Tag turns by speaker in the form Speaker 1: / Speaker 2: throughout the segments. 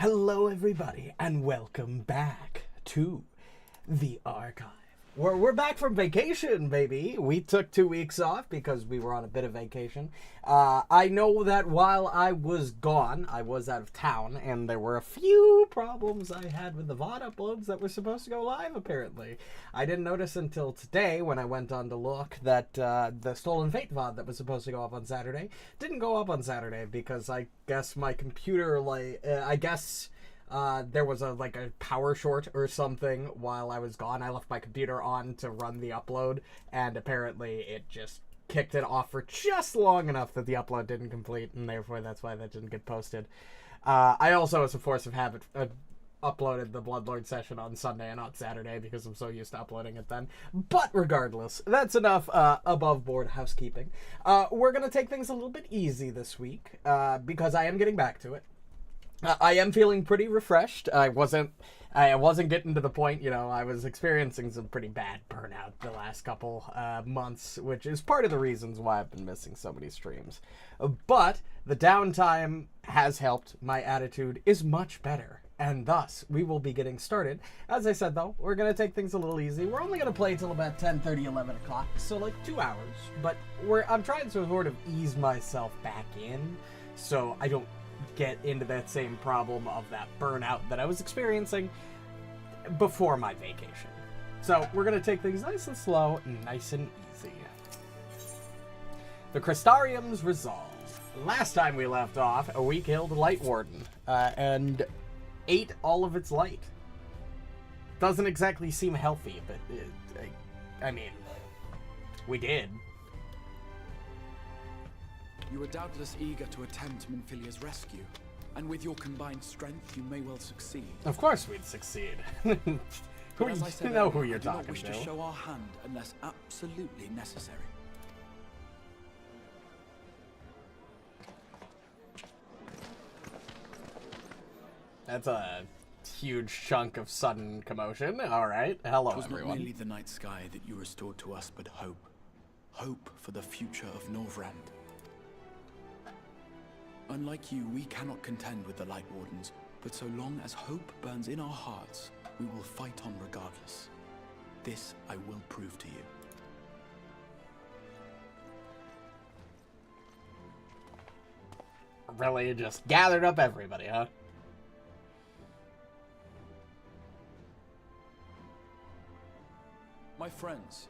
Speaker 1: Hello, everybody, and welcome back to the archive. We're back from vacation, baby. We took 2 weeks off because we were on a bit of vacation. I know that while I was gone, I was out of town, and there were a few problems I had with the VOD uploads that were supposed to go live, apparently. I didn't notice until today when I went on to look that the Stolen Fate VOD that was supposed to go up on Saturday didn't go up on Saturday because I guess my computer, there was a power short or something while I was gone. I left my computer on to run the upload, and apparently it just kicked it off for just long enough that the upload didn't complete, and therefore that's why that didn't get posted. I also, as a force of habit, uploaded the Bloodlord session on Sunday and not Saturday because I'm so used to uploading it then. But regardless, that's enough above board housekeeping. We're going to take things a little bit easy this week because I am getting back to it. I am feeling pretty refreshed. I wasn't getting to the point, I was experiencing some pretty bad burnout the last couple months, which is part of the reasons why I've been missing so many streams. But the downtime has helped. My attitude is much better, and thus we will be getting started. As I said, though, we're going to take things a little easy. We're only going to play till about 10:30, 11 o'clock, so 2 hours. But I'm trying to sort of ease myself back in so I don't get into that same problem of that burnout that I was experiencing before my vacation. So we're going to take things nice and slow, nice and easy. The Crystarium's resolve. Last time we left off, we killed Light Warden and ate all of its light. Doesn't exactly seem healthy, but I mean, we did.
Speaker 2: You are doubtless eager to attempt Minfilia's rescue, and with your combined strength, you may well succeed.
Speaker 1: Of course we'd succeed. You know who you're talking to.
Speaker 2: I do not wish to show our hand unless absolutely necessary.
Speaker 1: That's a huge chunk of sudden commotion. All right. Hello, everyone.
Speaker 2: It was not merely the night sky that you restored to us, but hope. Hope for the future of Norvrand. Unlike you, we cannot contend with the Light Wardens, but so long as hope burns in our hearts, we will fight on regardless. This I will prove to you.
Speaker 1: Really just gathered up everybody, huh?
Speaker 2: My friends,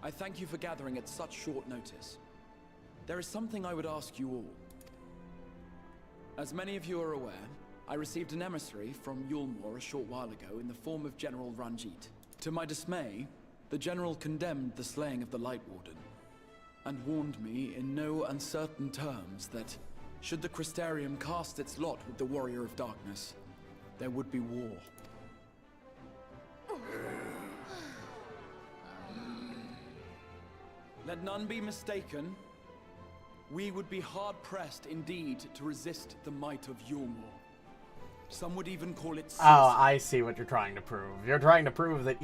Speaker 2: I thank you for gathering at such short notice. There is something I would ask you all. As many of you are aware, I received an emissary from Yulmore a short while ago in the form of General Ranjit. To my dismay, the General condemned the slaying of the Light Warden, and warned me in no uncertain terms that, should the Crystarium cast its lot with the Warrior of Darkness, there would be war. Let none be mistaken. We would be hard-pressed indeed to resist the might of Yulmore. Some would even call it suicide.
Speaker 1: Oh, I see what you're trying to prove. You're trying to prove that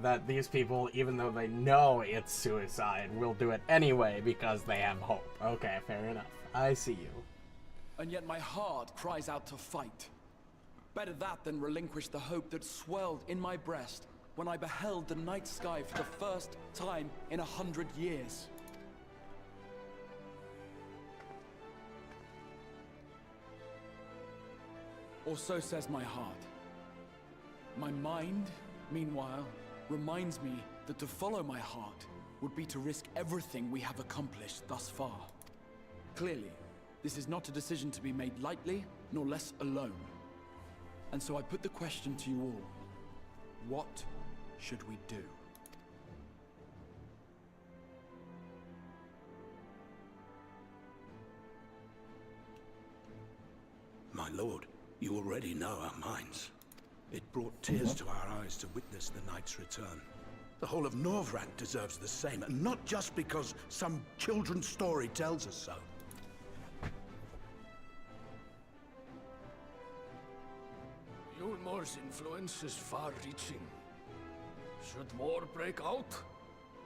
Speaker 1: that these people, even though they know it's suicide, will do it anyway because they have hope. Okay, fair enough. I see you.
Speaker 2: And yet my heart cries out to fight. Better that than relinquish the hope that swelled in my breast when I beheld the night sky for the first time in 100 years. Or so says my heart. My mind, meanwhile, reminds me that to follow my heart would be to risk everything we have accomplished thus far. Clearly, this is not a decision to be made lightly, nor less alone. And so I put the question to you all. What should we do?
Speaker 3: My lord, you already know our minds. It brought tears to our eyes to witness the knight's return. The whole of Norvrand deserves the same, and not just because some children's story tells us so.
Speaker 4: Yulmore's influence is far-reaching. Should war break out,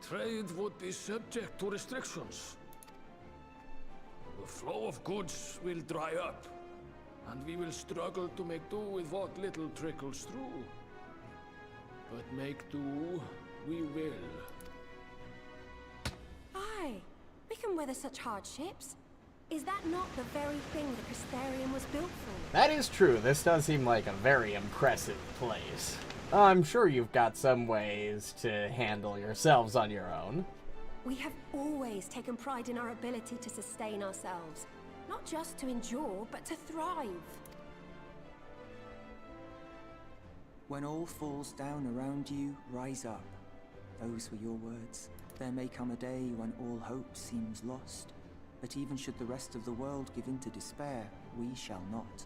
Speaker 4: trade would be subject to restrictions. The flow of goods will dry up, and we will struggle to make do with what little trickles through. But make do we will.
Speaker 5: Aye, we can weather such hardships. Is that not the very thing the Crystarium was built for?
Speaker 1: That is true. This does seem like a very impressive place. I'm sure you've got some ways to handle yourselves on your own.
Speaker 5: We have always taken pride in our ability to sustain ourselves. Not just to endure, but to thrive.
Speaker 6: When all falls down around you, rise up. Those were your words. There may come a day when all hope seems lost. But even should the rest of the world give in to despair, we shall not.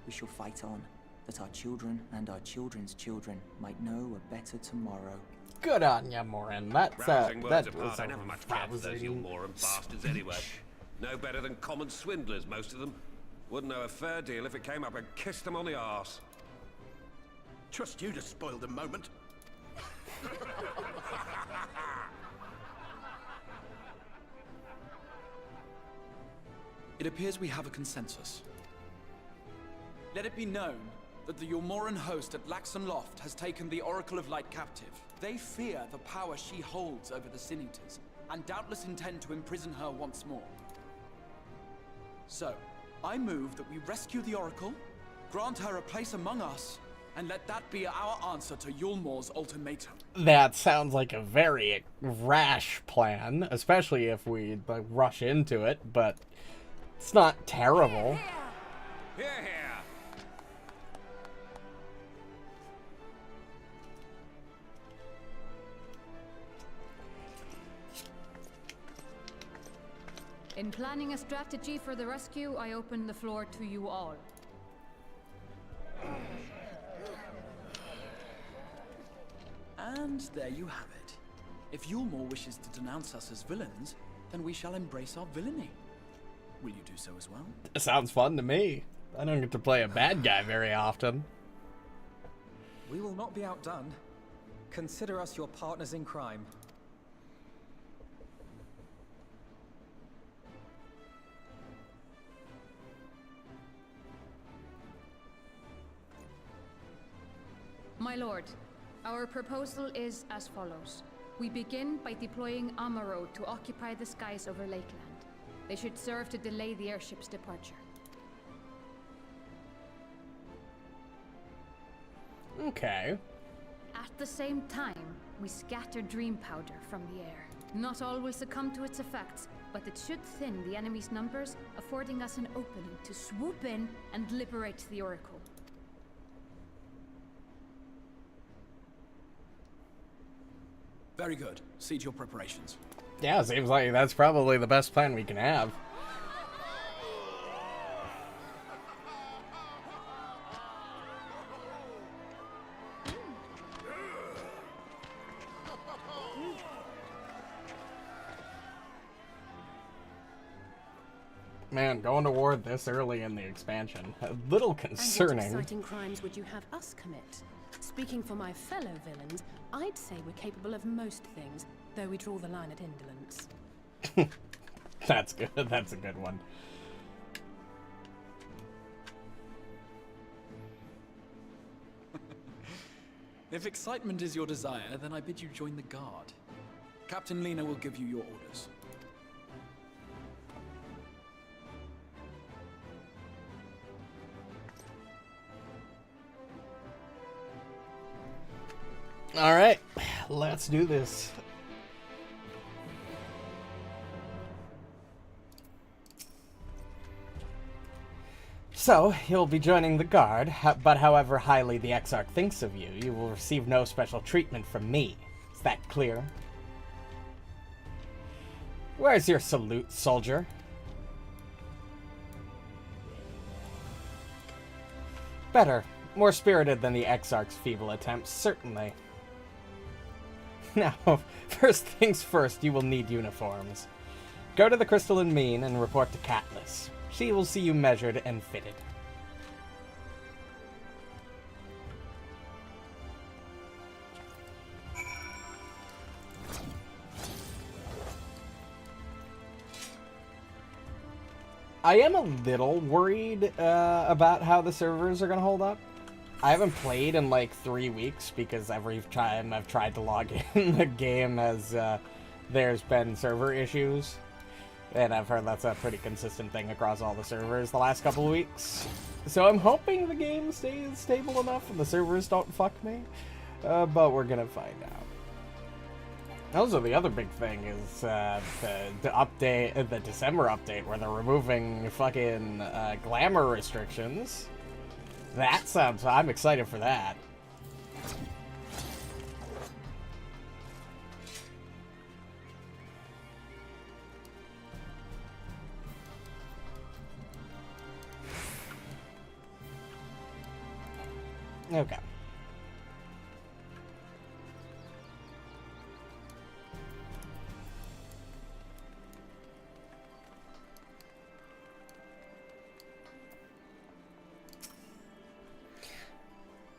Speaker 6: We shall fight on, that our children and our children's children might know a better tomorrow.
Speaker 1: Good on ya, Morin. That's
Speaker 7: Rousing words
Speaker 1: that
Speaker 7: apart,
Speaker 1: was
Speaker 7: I
Speaker 1: a
Speaker 7: never much cared for those
Speaker 1: rousing
Speaker 7: Yulmoran bastards anyway. No better than common swindlers, most of them. Wouldn't know a fair deal if it came up and kissed them on the arse.
Speaker 3: Trust you to spoil the moment.
Speaker 2: It appears we have a consensus. Let it be known that the Yulmoran host at Laxon Loft has taken the Oracle of Light captive. They fear the power she holds over the Sin Eaters, and doubtless intend to imprison her once more. So, I move that we rescue the Oracle, grant her a place among us, and let that be our answer to Yulmor's ultimatum.
Speaker 1: That sounds like a very rash plan, especially if we like rush into it, but it's not terrible.
Speaker 7: Here, here!
Speaker 8: In planning a strategy for the rescue, I open the floor to you all.
Speaker 2: And there you have it. If Yulmor wishes to denounce us as villains, then we shall embrace our villainy. Will you do so as well?
Speaker 1: It sounds fun to me. I don't get to play a bad guy very often.
Speaker 9: We will not be outdone. Consider us your partners in crime.
Speaker 8: My lord, our proposal is as follows. We begin by deploying Amaro to occupy the skies over Lakeland. They should serve to delay the airship's departure.
Speaker 1: Okay.
Speaker 8: At the same time, we scatter dream powder from the air. Not all will succumb to its effects, but it should thin the enemy's numbers, affording us an opening to swoop in and liberate the Oracle.
Speaker 2: Very good. See to your preparations.
Speaker 1: Yeah, seems like that's probably the best plan we can have. Man, going to war this early in the expansion, a little concerning.
Speaker 10: And what exciting crimes would you have us commit? Speaking for my fellow villains, I'd say we're capable of most things, though we draw the line at indolence.
Speaker 1: That's good. That's a good one.
Speaker 2: If excitement is your desire, then I bid you join the guard. Captain Lena will give you your orders.
Speaker 1: All right, let's do this. So, you'll be joining the guard, but however highly the Exarch thinks of you, you will receive no special treatment from me. Is that clear? Where's your salute, soldier? Better. More spirited than the Exarch's feeble attempts, certainly. Now, first things first, you will need uniforms. Go to the Crystalline Mean and report to Catlas. She will see you measured and fitted. I am a little worried about how the servers are going to hold up. I haven't played in like 3 weeks because every time I've tried to log in, the game has, there's been server issues. And I've heard that's a pretty consistent thing across all the servers the last couple of weeks. So I'm hoping the game stays stable enough and the servers don't fuck me. But we're gonna find out. Also, the other big thing is the update, the December update, where they're removing fucking glamour restrictions. That sounds... I'm excited for that. Okay.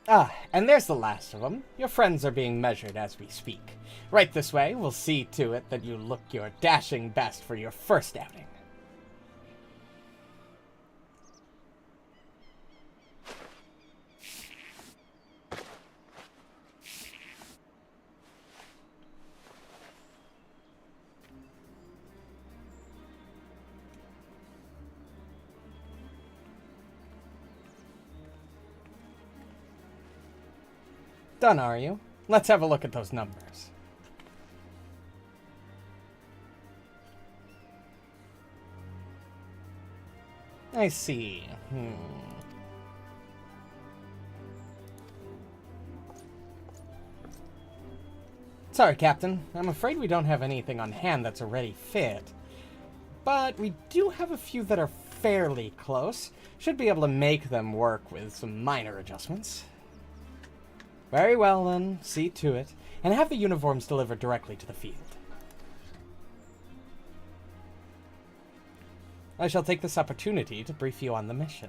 Speaker 1: Ah, and there's the last of them. Your friends are being measured as we speak. Right this way, we'll see to it that you look your dashing best for your first outing. Done, are you? Let's have a look at those numbers. I see. Sorry, Captain. I'm afraid we don't have anything on hand that's already fit. But we do have a few that are fairly close. Should be able to make them work with some minor adjustments. Very well, then. See to it. And have the uniforms delivered directly to the field. I shall take this opportunity to brief you on the mission.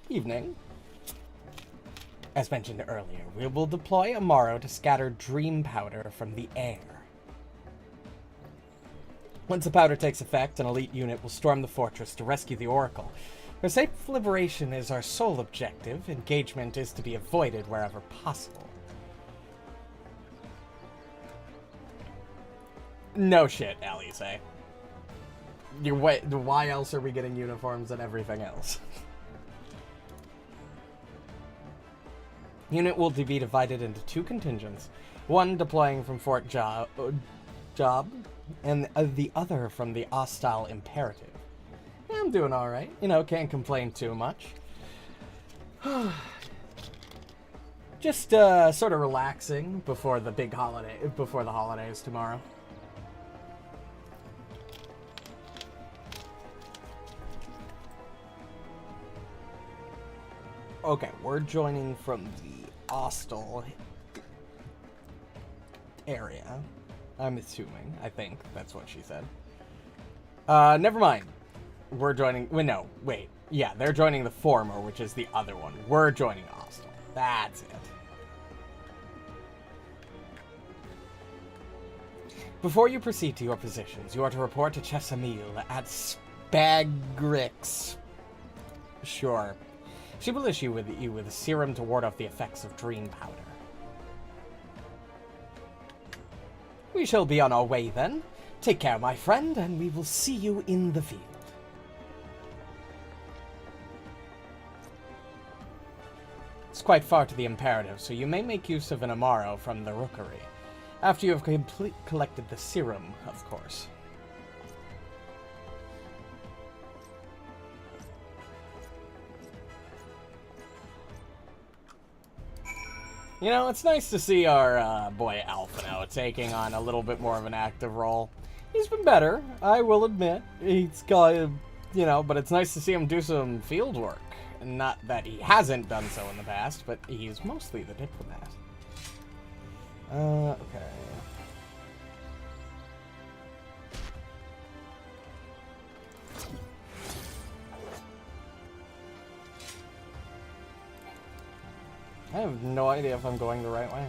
Speaker 1: Evening. As mentioned earlier, we will deploy Amaro to scatter dream powder from the air. Once the powder takes effect, an elite unit will storm the fortress to rescue the Oracle. Her safe liberation is our sole objective. Engagement is to be avoided wherever possible. No shit, Alice. Why else are we getting uniforms and everything else? Unit will be divided into 2 contingents. One deploying from Fort Job, and the other from the hostile Imperative. I'm doing alright. You know, can't complain too much. Just sort of relaxing before the big holiday, before the holidays tomorrow. Okay, we're joining from the hostile area. I'm assuming. I think that's what she said. Never mind. We're joining... Well, no, wait. Yeah, they're joining the former, which is the other one. We're joining hostile. That's it. Before you proceed to your positions, you are to report to Chesamil at Spagrix. Sure. She will issue you with a serum to ward off the effects of dream powder. We shall be on our way then. Take care, my friend, and we will see you in the field. It's quite far to the Imperative, so you may make use of an Amaro from the Rookery. After you have collected the serum, of course. You know, it's nice to see our boy Alphino taking on a little bit more of an active role. He's been better, I will admit. He's got, you know, but it's nice to see him do some field work. Not that he hasn't done so in the past, but he's mostly the diplomat. Okay. I have no idea if I'm going the right way.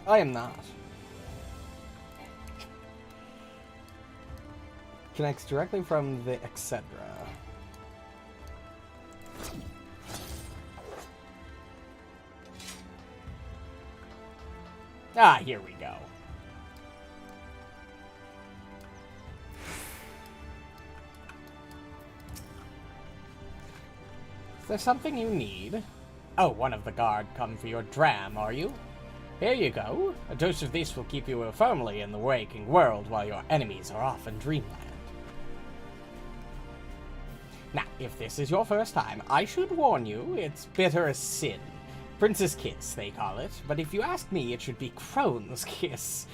Speaker 1: I am not. Connects directly from the XIV. Ah, here we go. Is there something you need? Oh, one of the guard come for your dram, are you? Here you go. A dose of this will keep you firmly in the waking world while your enemies are off in dreamland. Now, if this is your first time, I should warn you, it's bitter as sin. Prince's Kiss, they call it, but if you ask me, it should be Crone's Kiss.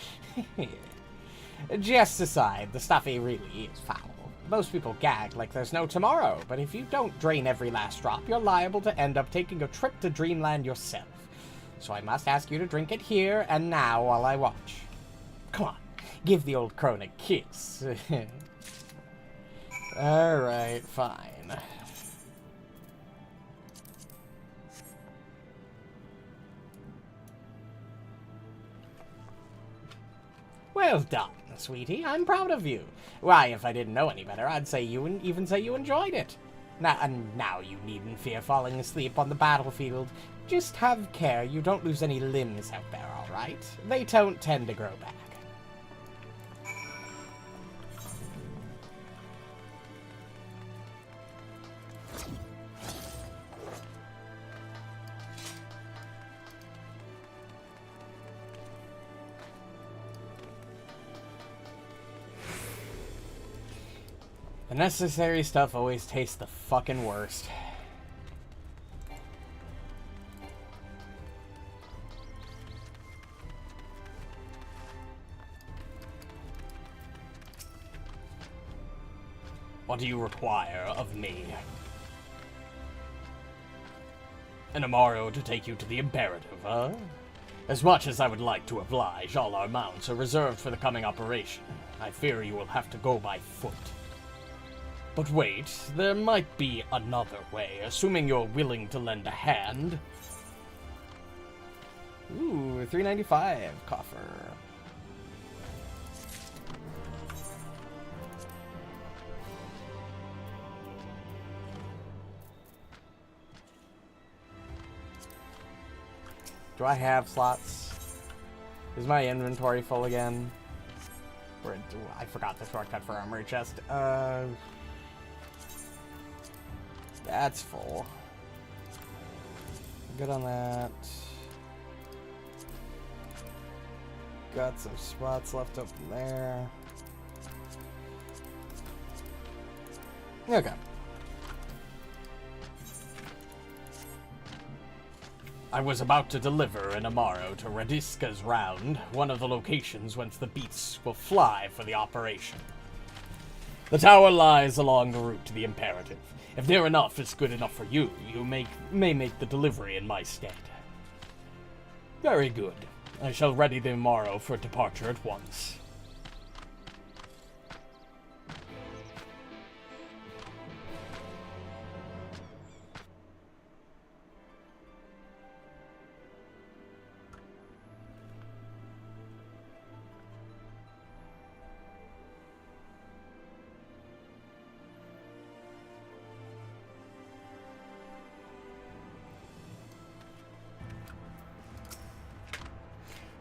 Speaker 1: Jest aside, the stuff really is foul. Most people gag like there's no tomorrow, but if you don't drain every last drop, you're liable to end up taking a trip to Dreamland yourself. So I must ask you to drink it here and now while I watch. Come on, give the old crone a kiss. Alright, fine. Well done, sweetie. I'm proud of you. Why, if I didn't know any better, I'd say you enjoyed it. Now you needn't fear falling asleep on the battlefield. Just have care you don't lose any limbs out there, all right? They don't tend to grow back. The necessary stuff always tastes the fucking worst. What do you require of me? An Amaro to take you to the Imperative, huh? As much as I would like to oblige, all our mounts are reserved for the coming operation. I fear you will have to go by foot. But wait, there might be another way, assuming you're willing to lend a hand. Ooh, 395 coffer. Do I have slots? Is my inventory full again? Or I forgot the shortcut for armory chest. That's full. Good on that. Got some spots left up in there. Okay. I was about to deliver an Amaro to Radiska's Round, one of the locations whence the beasts will fly for the operation. The tower lies along the route to the Imperative. If near enough is good enough for you, you may make the delivery in my stead. Very good. I shall ready the Amaro for departure at once.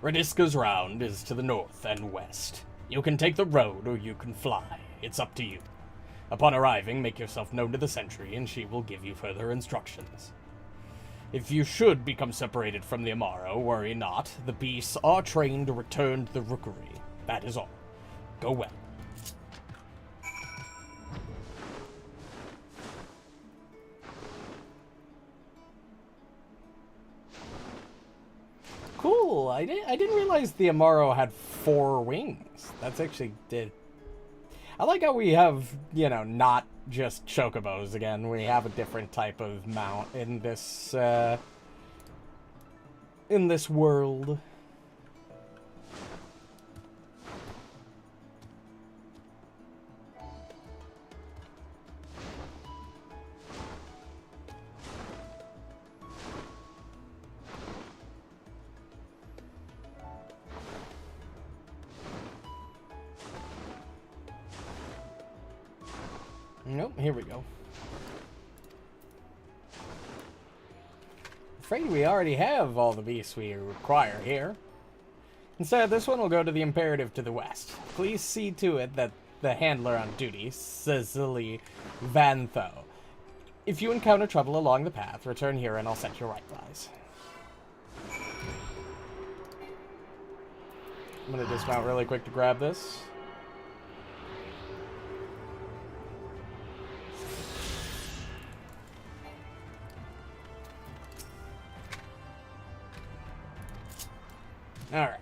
Speaker 1: Radiska's Round is to the north and west. You can take the road or you can fly. It's up to you. Upon arriving, make yourself known to the sentry and she will give you further instructions. If you should become separated from the Amaro, worry not. The beasts are trained to return to the rookery. That is all. Go well. Cool. I didn't realize the Amaro had 4 wings. That's actually did. I like how we have, you know, not just chocobos again. We have a different type of mount in this world. Nope, here we go. Afraid we already have all the beasts we require here. Instead, this one will go to the Imperative to the west. Please see to it that the handler on duty, Cecily Vantho. If you encounter trouble along the path, return here and I'll set you right, guys. I'm gonna dismount really quick to grab this. All right.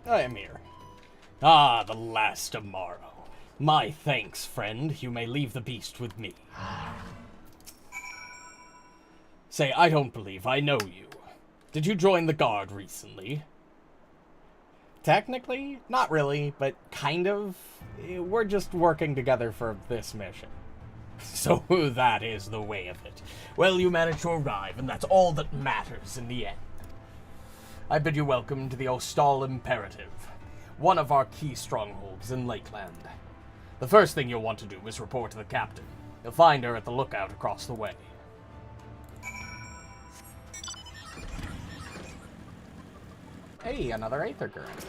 Speaker 1: I am here. Ah, the last tomorrow. My thanks, friend. You may leave the beast with me. Say, I don't believe I know you. Did you join the guard recently? Technically, not really, but kind of. We're just working together for this mission. So that is the way of it. Well, you managed to arrive, and that's all that matters in the end. I bid you welcome to the Ostal Imperative, one of our key strongholds in Lakeland. The first thing you'll want to do is report to the captain. You'll find her at the lookout across the way. Hey, another Aether Current.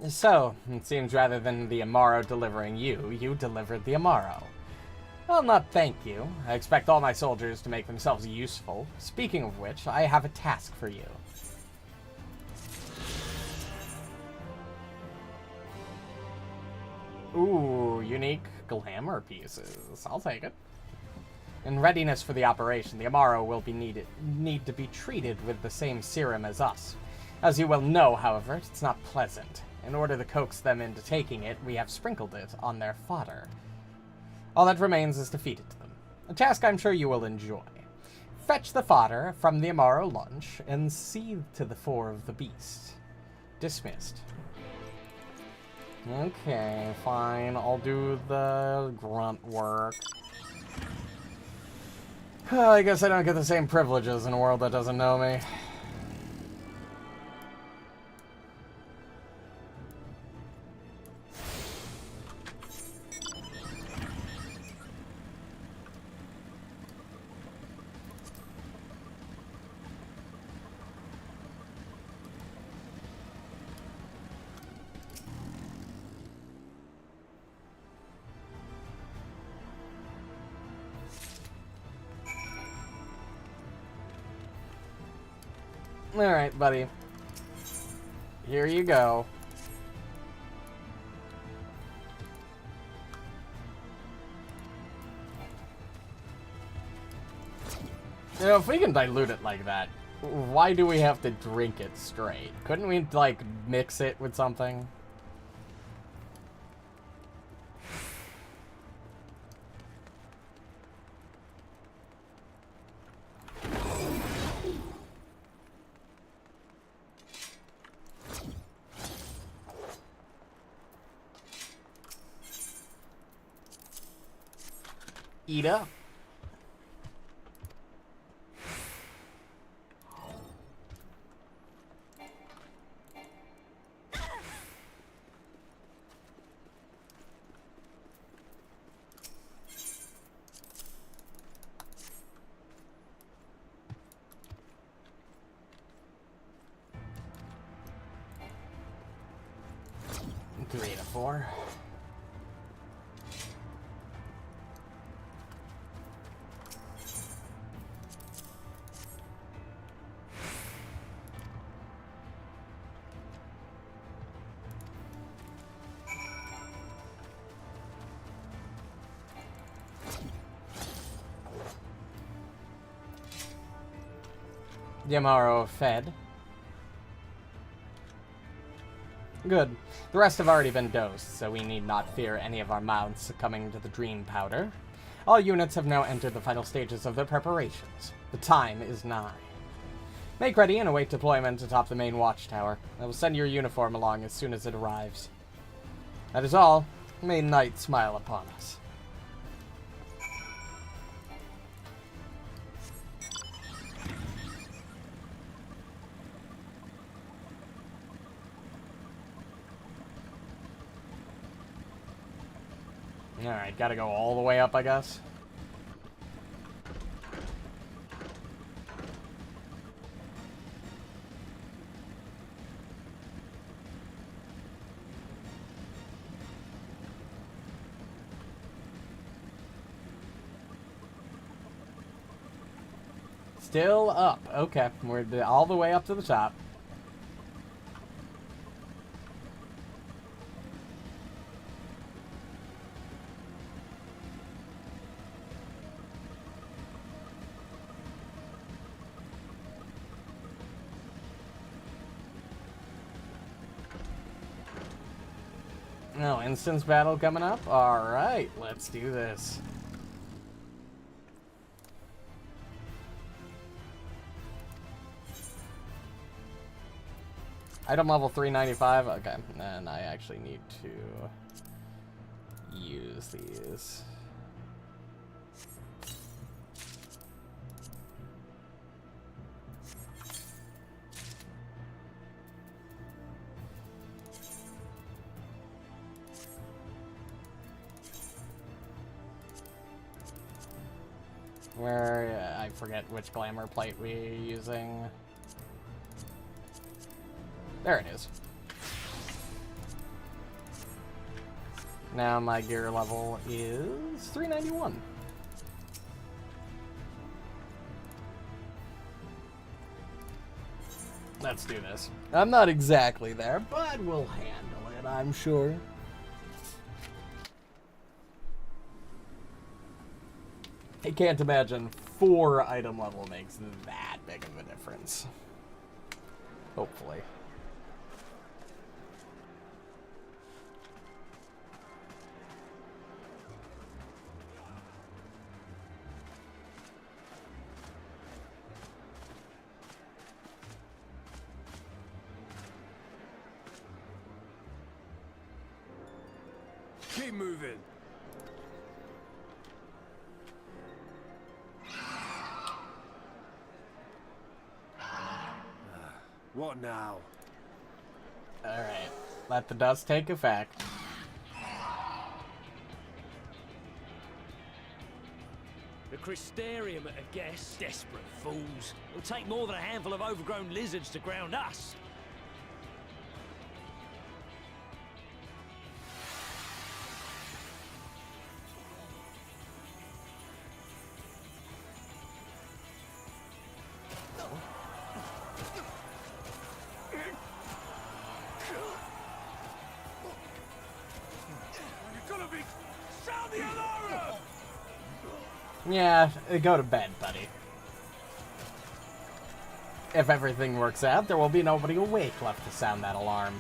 Speaker 1: So, it seems rather than the Amaro delivering you, you delivered the Amaro. Well, not thank you. I expect all my soldiers to make themselves useful. Speaking of which, I have a task for you. Ooh, unique glamour pieces. I'll take it. In readiness for the operation, the Amaro will be need to be treated with the same serum as us. As you well know, however, it's not pleasant. In order to coax them into taking it, we have sprinkled it on their fodder. All that remains is to feed it to them. A task I'm sure you will enjoy. Fetch the fodder from the Amaro lunch and see to the four of the beast. Dismissed. Okay, fine. I'll do the grunt work. I guess I don't get the same privileges in a world that doesn't know me. Alright, buddy. Here you go. You know, if we can dilute it like that, why do we have to drink it straight? Couldn't we, like, mix it with something? Eat up. Three to four. Yamaro fed. Good. The rest have already been dosed, so we need not fear any of our mouths succumbing to the dream powder. All units have now entered the final stages of their preparations. The time is nigh. Make ready and await deployment atop the main watchtower. I will send your uniform along as soon as it arrives. That is all. May night smile upon us. Alright, gotta go all the way up, I guess. Still up. Okay, we're all the way up to the top. No, instance battle coming up? Alright, let's do this. Item level 395? Okay, and I actually need to use these. Where, I forget which glamour plate we're using. There it is. Now my gear level is 391. Let's do this. I'm not exactly there, but we'll handle it, I'm sure. I can't imagine 4 item level makes that big of a difference. Hopefully.
Speaker 4: Keep moving. What now?
Speaker 1: Alright. Let the dust take effect.
Speaker 11: The Crystarium at a guess. Desperate fools. It'll take more than a handful of overgrown lizards to ground us.
Speaker 1: Yeah, go to bed, buddy. If everything works out, there will be nobody awake left to sound that alarm.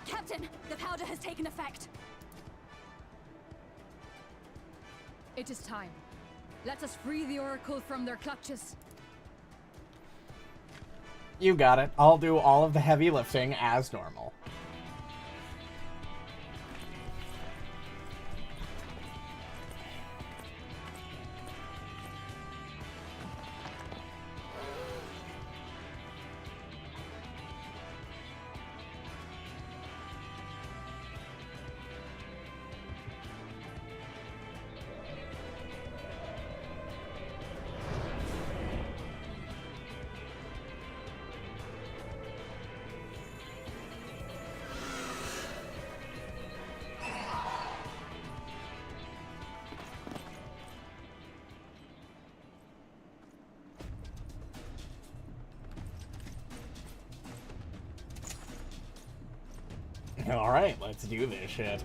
Speaker 5: Captain, the powder has taken effect.
Speaker 8: It is time. Let us free the Oracle from their clutches.
Speaker 1: You got it. I'll do all of the heavy lifting as normal. Alright, let's do this shit.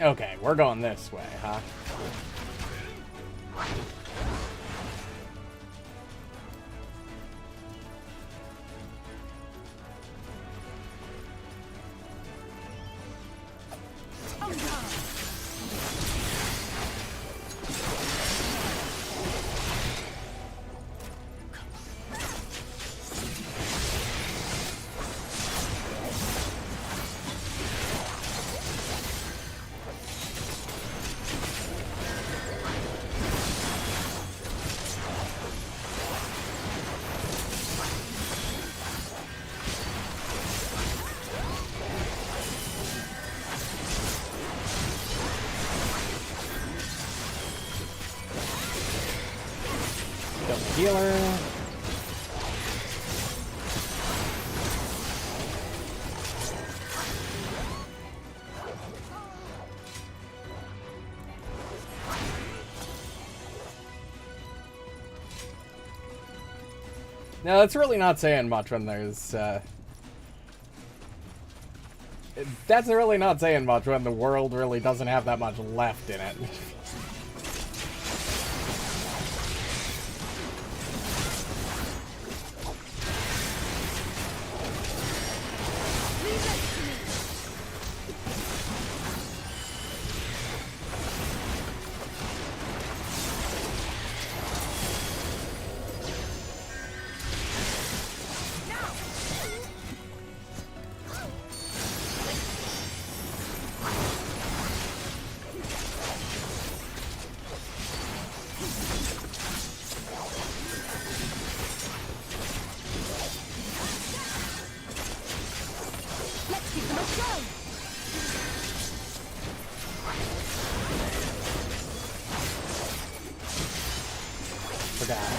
Speaker 1: Okay, we're going this way, huh? Healer. No, that's really not saying much when there's, that's really not saying much when the world really doesn't have that much left in it.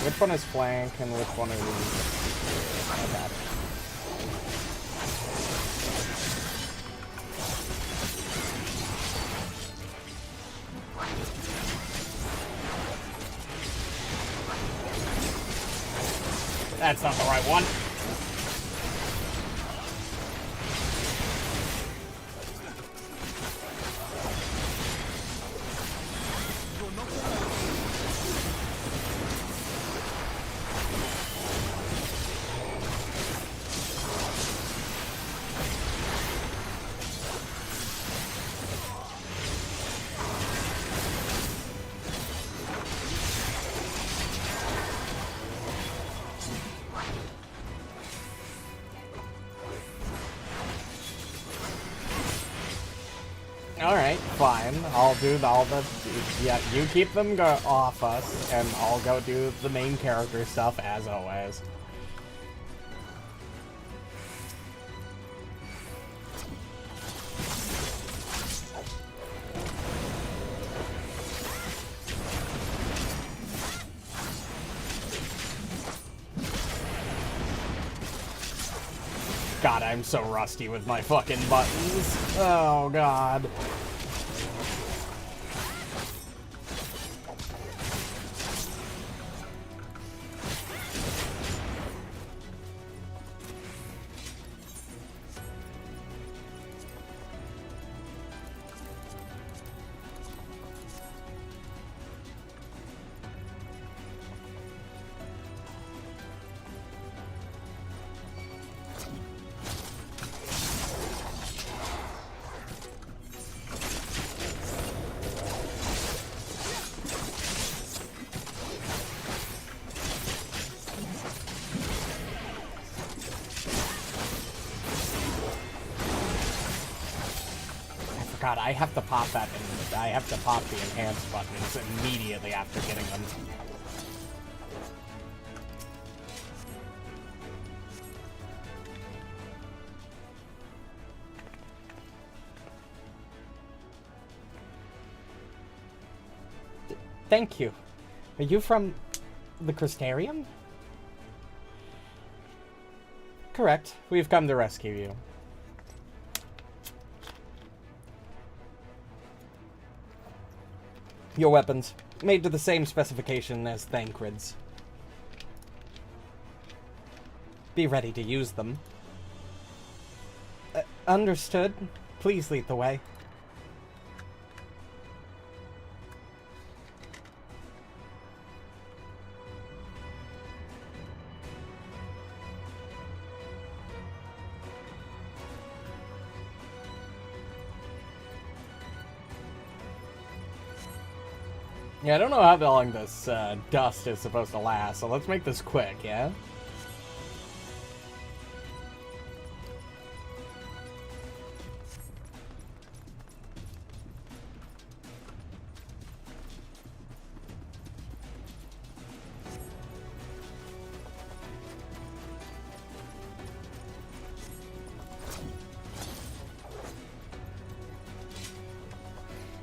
Speaker 1: Which one is flank and which one is... Okay. That's not the right one. Alright, fine. I'll do all the... Yeah, you keep them off us, and I'll go do the main character stuff as always. God, I'm so rusty with my fucking buttons. Oh, God. God, I have to pop that. I have to pop the enhanced buttons immediately after getting them. Thank you. Are you from the Crystarium? Correct. We've come to rescue you. Your weapons, made to the same specification as Thancred's. Be ready to use them. Understood. Please lead the way. Yeah, I don't know how long this dust is supposed to last, so let's make this quick, yeah?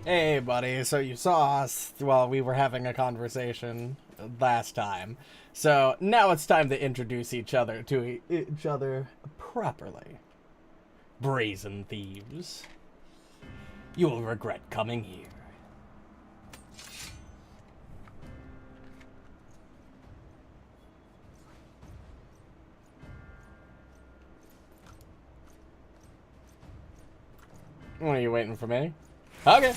Speaker 1: Hey, buddy, so you saw us while we were having a conversation last time. So now it's time to introduce each other to each other properly. Brazen thieves. You will regret coming here. What, are you waiting for me? Okay.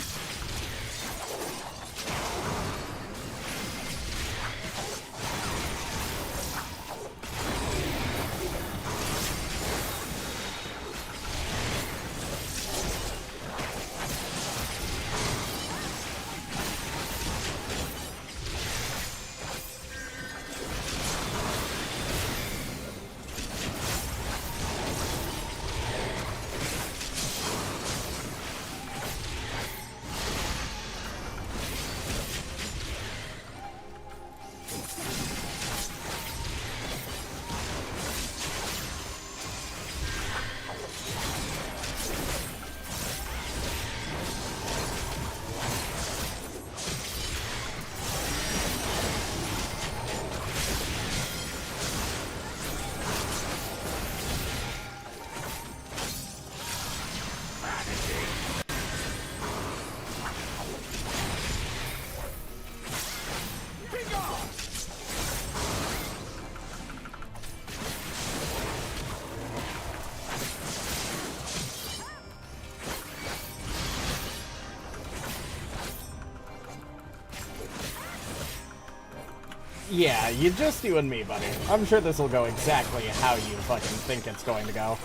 Speaker 1: Yeah, just you and me, buddy. I'm sure this will go exactly how you fucking think it's going to go.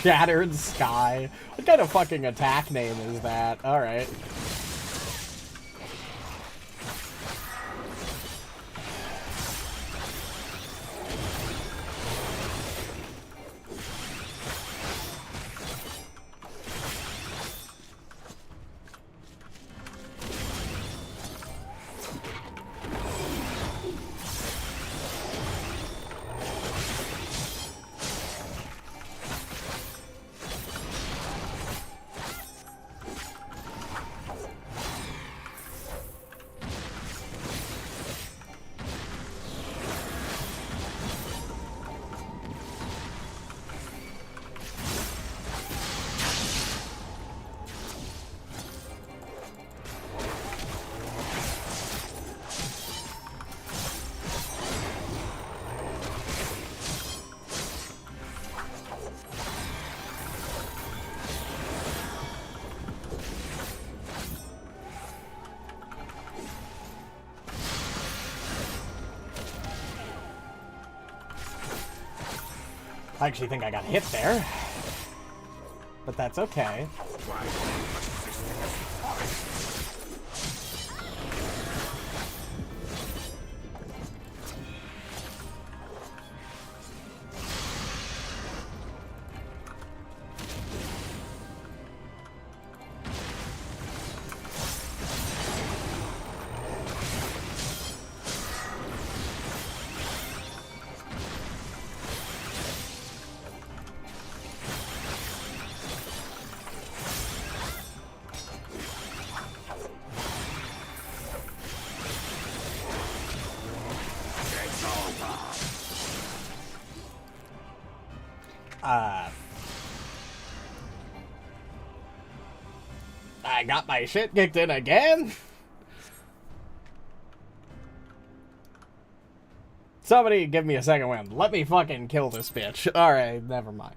Speaker 1: Shattered Sky? What kind of fucking attack name is that? Alright. I actually think I got hit there. But that's okay. I got my shit kicked in again. Somebody give me a second wind. Let me fucking kill this bitch. Alright, never mind.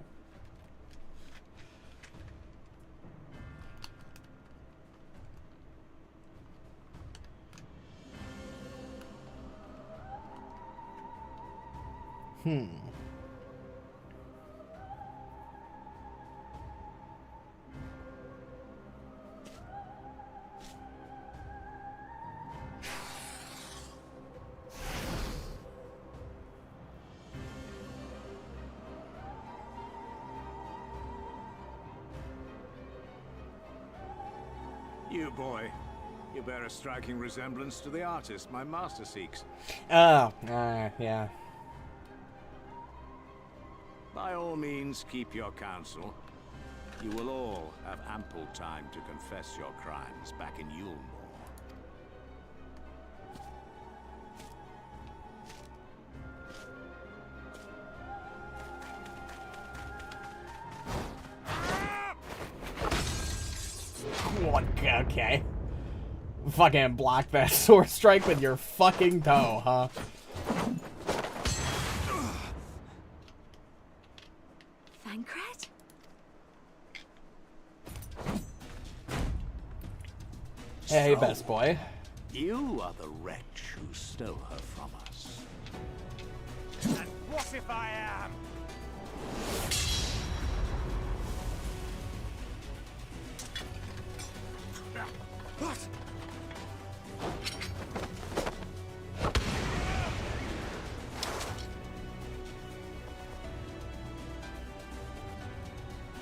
Speaker 12: You, boy. You bear a striking resemblance to the artist my master seeks.
Speaker 1: Oh, yeah.
Speaker 12: By all means, keep your counsel. You will all have ample time to confess your crimes back in Yulmore.
Speaker 1: Okay. Fucking block that sword strike with your fucking toe, huh?
Speaker 5: Thancred?
Speaker 1: Hey, best boy.
Speaker 12: You are the wretch who stole her from us.
Speaker 11: And what if I am?
Speaker 12: What?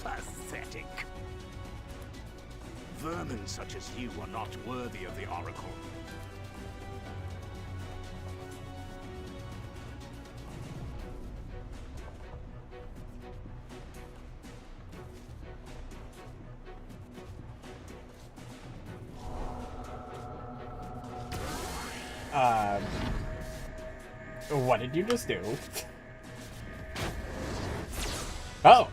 Speaker 12: Pathetic. Vermin such as you are not worthy of the Oracle.
Speaker 1: What did you just do? Oh!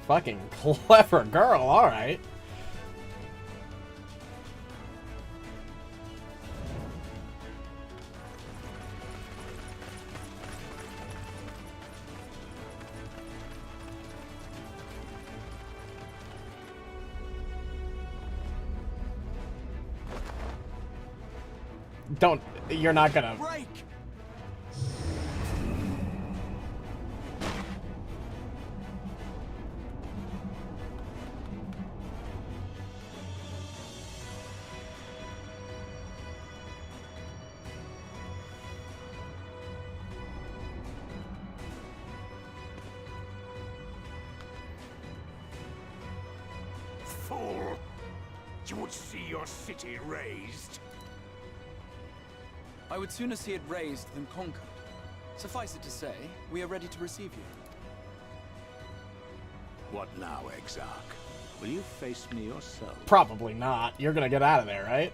Speaker 1: Fucking clever girl, alright. Don't, you're not gonna...
Speaker 12: Break! Fool! You would see your city razed.
Speaker 2: I would sooner see it razed than conquered. Suffice it to say, we are ready to receive you.
Speaker 12: What now, Exarch? Will you face me yourself?
Speaker 1: Probably not. You're gonna get out of there, right?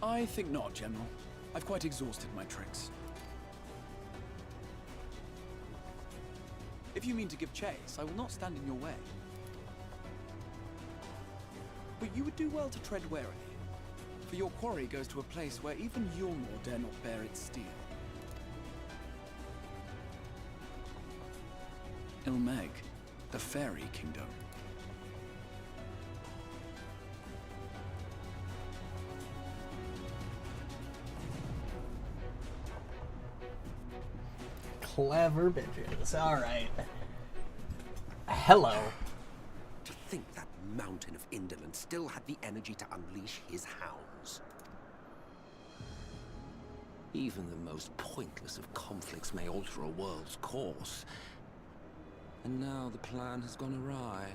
Speaker 2: I think not, General. I've quite exhausted my tricks. If you mean to give chase, I will not stand in your way. But you would do well to tread warily, for your quarry goes to a place where even Yulmore dare not bear its steel. Ilmeg, The Fairy Kingdom.
Speaker 1: Clever bitches. Alright. Hello.
Speaker 13: To think that mountain of indolence still had the energy to unleash his hounds. Even the most pointless of conflicts may alter a world's course. And now the plan has gone awry.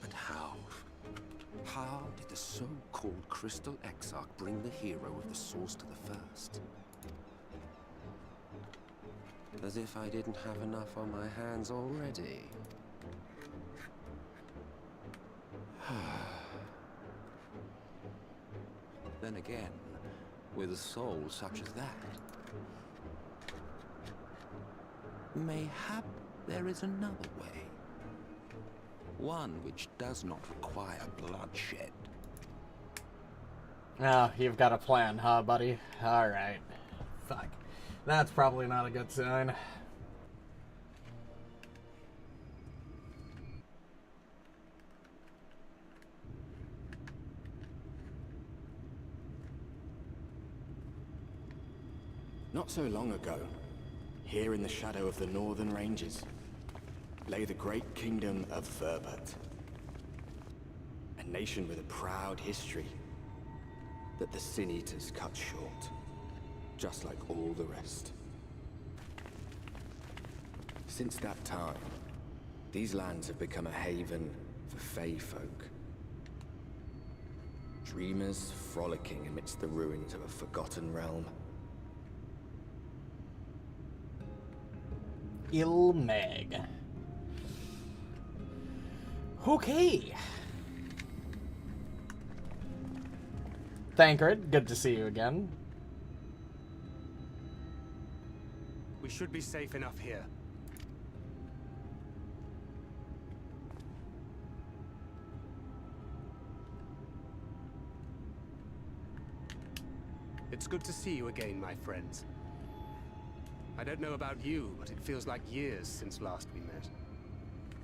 Speaker 13: But how? How did the so-called Crystal Exarch bring the hero of the Source to the First? As if I didn't have enough on my hands already. Then again, with a soul such as that, mayhap there is another way. One which does not require bloodshed.
Speaker 1: Oh, you've got a plan, huh, buddy? Alright. Fuck. That's probably not a good sign.
Speaker 14: Not so long ago, here in the shadow of the northern ranges, lay the great kingdom of Verbert. A nation with a proud history that the Sin Eaters cut short, just like all the rest. Since that time, these lands have become a haven for Fey folk. Dreamers frolicking amidst the ruins of a forgotten realm.
Speaker 1: Ilmeg. Okay. Thancred, good to see you again.
Speaker 15: We should be safe enough here. It's good to see you again, my friends. I don't know about you, but it feels like years since last we met.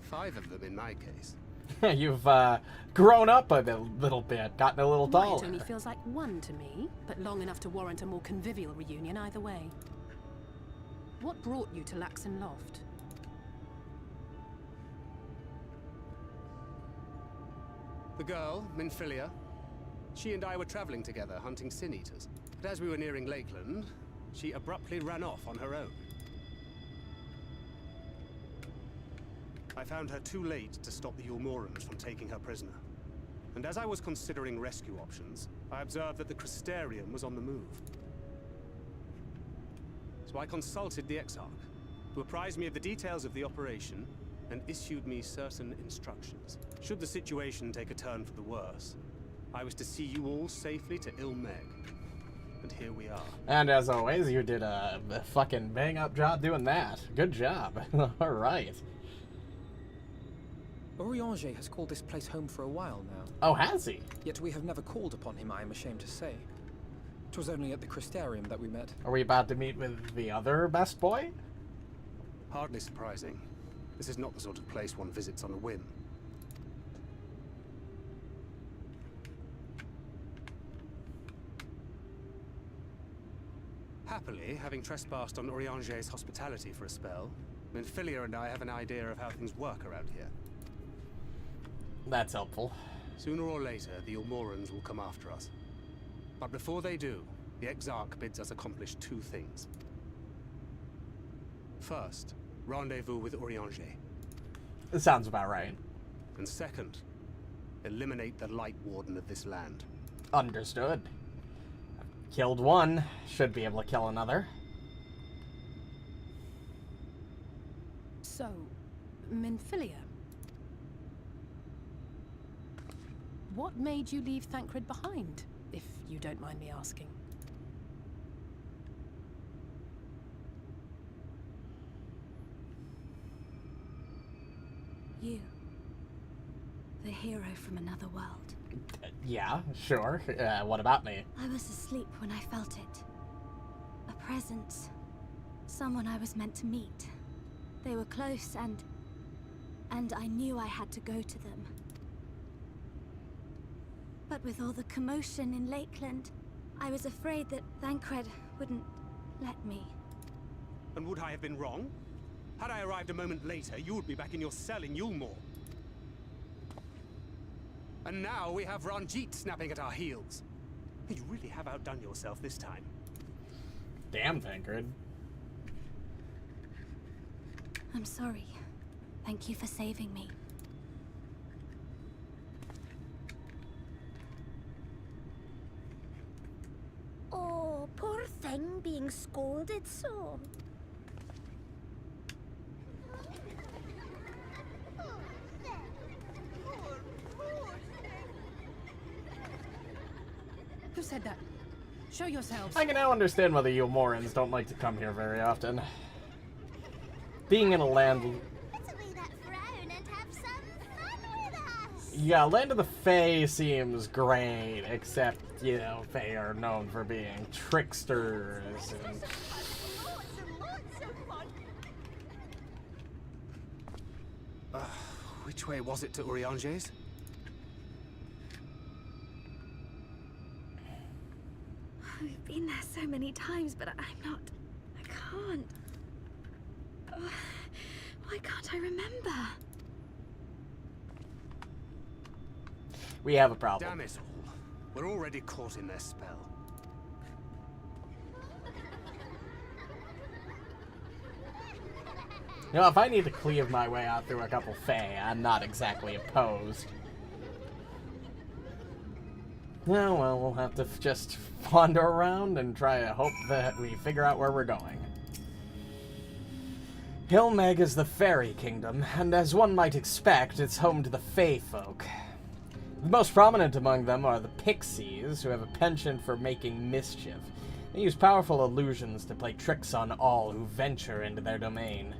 Speaker 15: 5 of them in my case.
Speaker 1: You've grown up a little bit, gotten a little taller.
Speaker 10: It only feels like 1 to me, but long enough to warrant a more convivial reunion either way. What brought you to Laxon Loft?
Speaker 15: The girl, Minfilia, she and I were traveling together, hunting Sin Eaters. But as we were nearing Lakeland, she abruptly ran off on her own. I found her too late to stop the Ulmorans from taking her prisoner. And as I was considering rescue options, I observed that the Crystarium was on the move. So I consulted the Exarch, who apprised me of the details of the operation and issued me certain instructions. Should the situation take a turn for the worse, I was to see you all safely to Ilmeg. And here we are.
Speaker 1: And as always, you did a fucking bang-up job doing that. Good job. Alright.
Speaker 9: Orianger has called this place home for a while now.
Speaker 1: Oh, has he?
Speaker 9: Yet we have never called upon him, I am ashamed to say. 'Twas only at the Crystarium that we met.
Speaker 1: Are we about to meet with the other best boy?
Speaker 15: Hardly surprising. This is not the sort of place one visits on a whim. Happily, having trespassed on Orianger's hospitality for a spell, Minfilia and I have an idea of how things work around here.
Speaker 1: That's helpful.
Speaker 15: Sooner or later, the Ulmorans will come after us. But before they do, the Exarch bids us accomplish 2 things. First, rendezvous with Orianger.
Speaker 1: It sounds about right.
Speaker 15: And second, eliminate the Light Warden of this land.
Speaker 1: Understood. Killed one, should be able to kill another.
Speaker 10: So, Minfilia. What made you leave Thancred behind, if you don't mind me asking?
Speaker 16: You. The hero from another world.
Speaker 1: Yeah, sure. What about me?
Speaker 16: I was asleep when I felt it. A presence. Someone I was meant to meet. They were close, and I knew I had to go to them. But with all the commotion in Lakeland, I was afraid that Thancred wouldn't let me.
Speaker 15: And would I have been wrong? Had I arrived a moment later, you would be back in your cell in Yulmore. And now we have Ranjit snapping at our heels. You really have outdone yourself this time.
Speaker 1: Damn, Thancred.
Speaker 16: I'm sorry. Thank you for saving me.
Speaker 5: Oh, poor thing being scolded so.
Speaker 10: Who said that? Show yourselves.
Speaker 1: I can now understand why the Yulmorans don't like to come here very often. Being in a land... Yeah, Land of the Fae seems great, except, you know, Fae are known for being tricksters and...
Speaker 15: Which way was it to Urianger's?
Speaker 16: We've been there so many times, but I can't. Oh, why can't I remember?
Speaker 1: We have a problem.
Speaker 15: Damn it all. We're already caught in their spell.
Speaker 1: You know, if I need to cleave my way out through a couple Fae, I'm not exactly opposed. No, well, we'll have to just wander around and try to hope that we figure out where we're going. Hilmeg is the fairy kingdom, and as one might expect, it's home to the Fae folk. The most prominent among them are the Pixies, who have a penchant for making mischief. They use powerful illusions to play tricks on all who venture into their domain.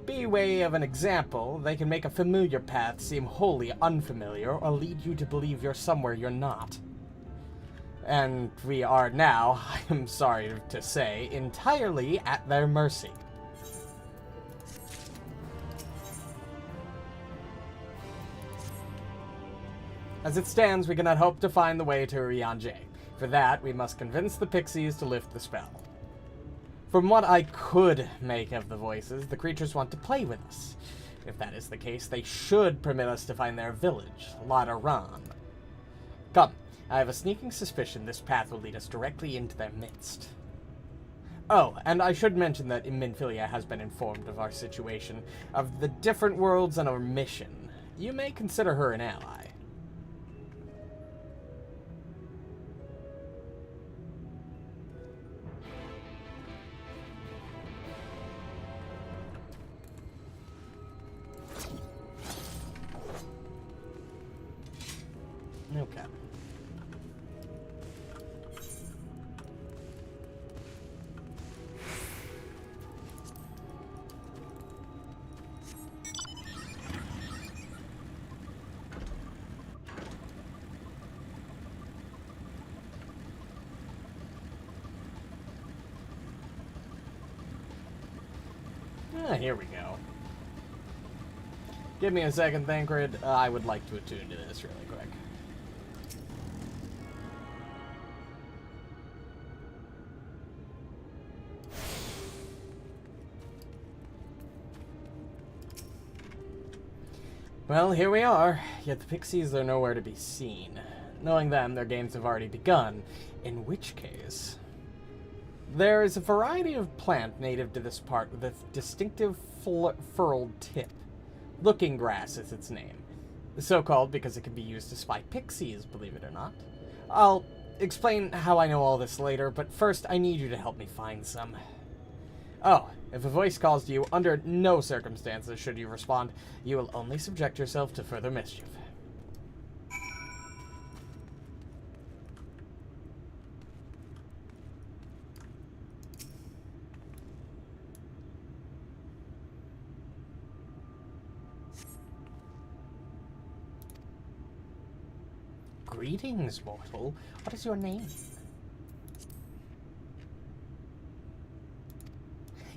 Speaker 1: By way of an example, they can make a familiar path seem wholly unfamiliar or lead you to believe you're somewhere you're not. And we are now, I'm sorry to say, entirely at their mercy. As it stands, we cannot hope to find the way to Urianger. For that, we must convince the Pixies to lift the spell. From what I could make of the voices, the creatures want to play with us. If that is the case, they should permit us to find their village, Ladaran. Come, I have a sneaking suspicion this path will lead us directly into their midst. Oh, and I should mention that Minfilia has been informed of our situation, of the different worlds and our mission. You may consider her an ally. Okay. Here we go. Give me a second, Thancred. I would like to attune to this really quick. Well, here we are, yet the Pixies are nowhere to be seen. Knowing them, their games have already begun, in which case... There is a variety of plant native to this part with a distinctive furled tip. Looking grass is its name. So-called because it can be used to spy pixies, believe it or not. I'll explain how I know all this later, but first I need you to help me find some. Oh, if a voice calls to you, under no circumstances should you respond. You will only subject yourself to further mischief. Greetings, mortal. What is your name?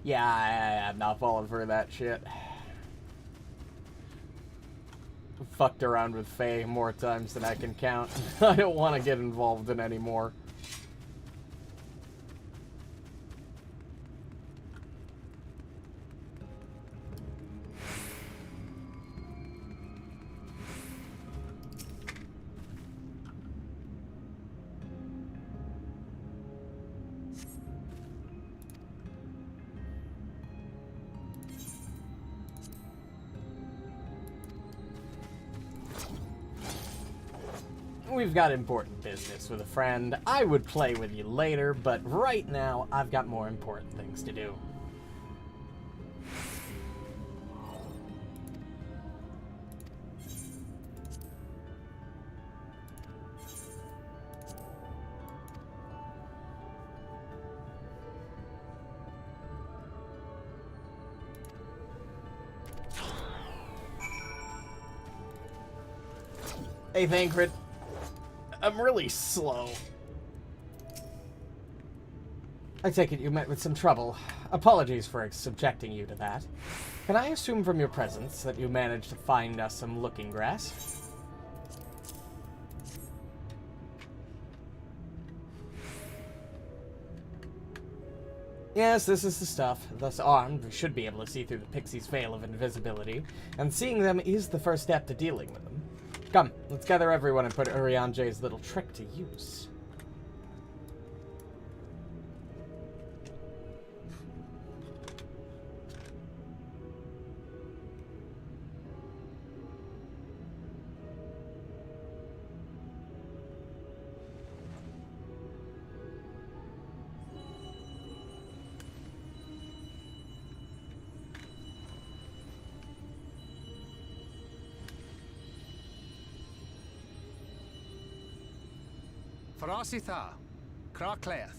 Speaker 1: Yeah, I'm not falling for that shit. Fucked around with Faye more times than I can count. I don't want to get involved in any more. We've got important business with a friend. I would play with you later, but right now, I've got more important things to do. Hey, Thancred. I'm really slow. I take it you met with some trouble. Apologies for subjecting you to that. Can I assume from your presence that you managed to find us some looking grass? Yes, this is the stuff. Thus armed, we should be able to see through the pixie's veil of invisibility, and seeing them is the first step to dealing with them. Come, let's gather everyone and put Urianje's little trick to use.
Speaker 15: Farasitha, Krakleath.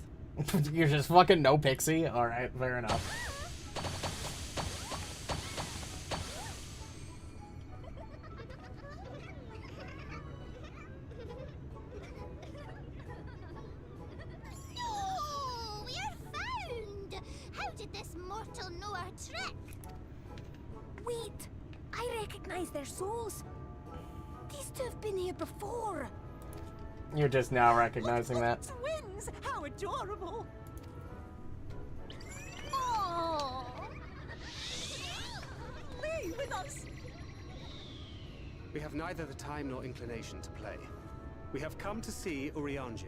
Speaker 1: You're just fucking no pixie? Alright, fair enough.
Speaker 17: No! We're found! How did this mortal know our trick?
Speaker 5: Wait! I recognize their souls. These two have been here before.
Speaker 1: You're just now recognizing that.
Speaker 10: Twins! How adorable!
Speaker 17: Oh!
Speaker 10: Play with us!
Speaker 15: We have neither the time nor inclination to play. We have come to see Urianje.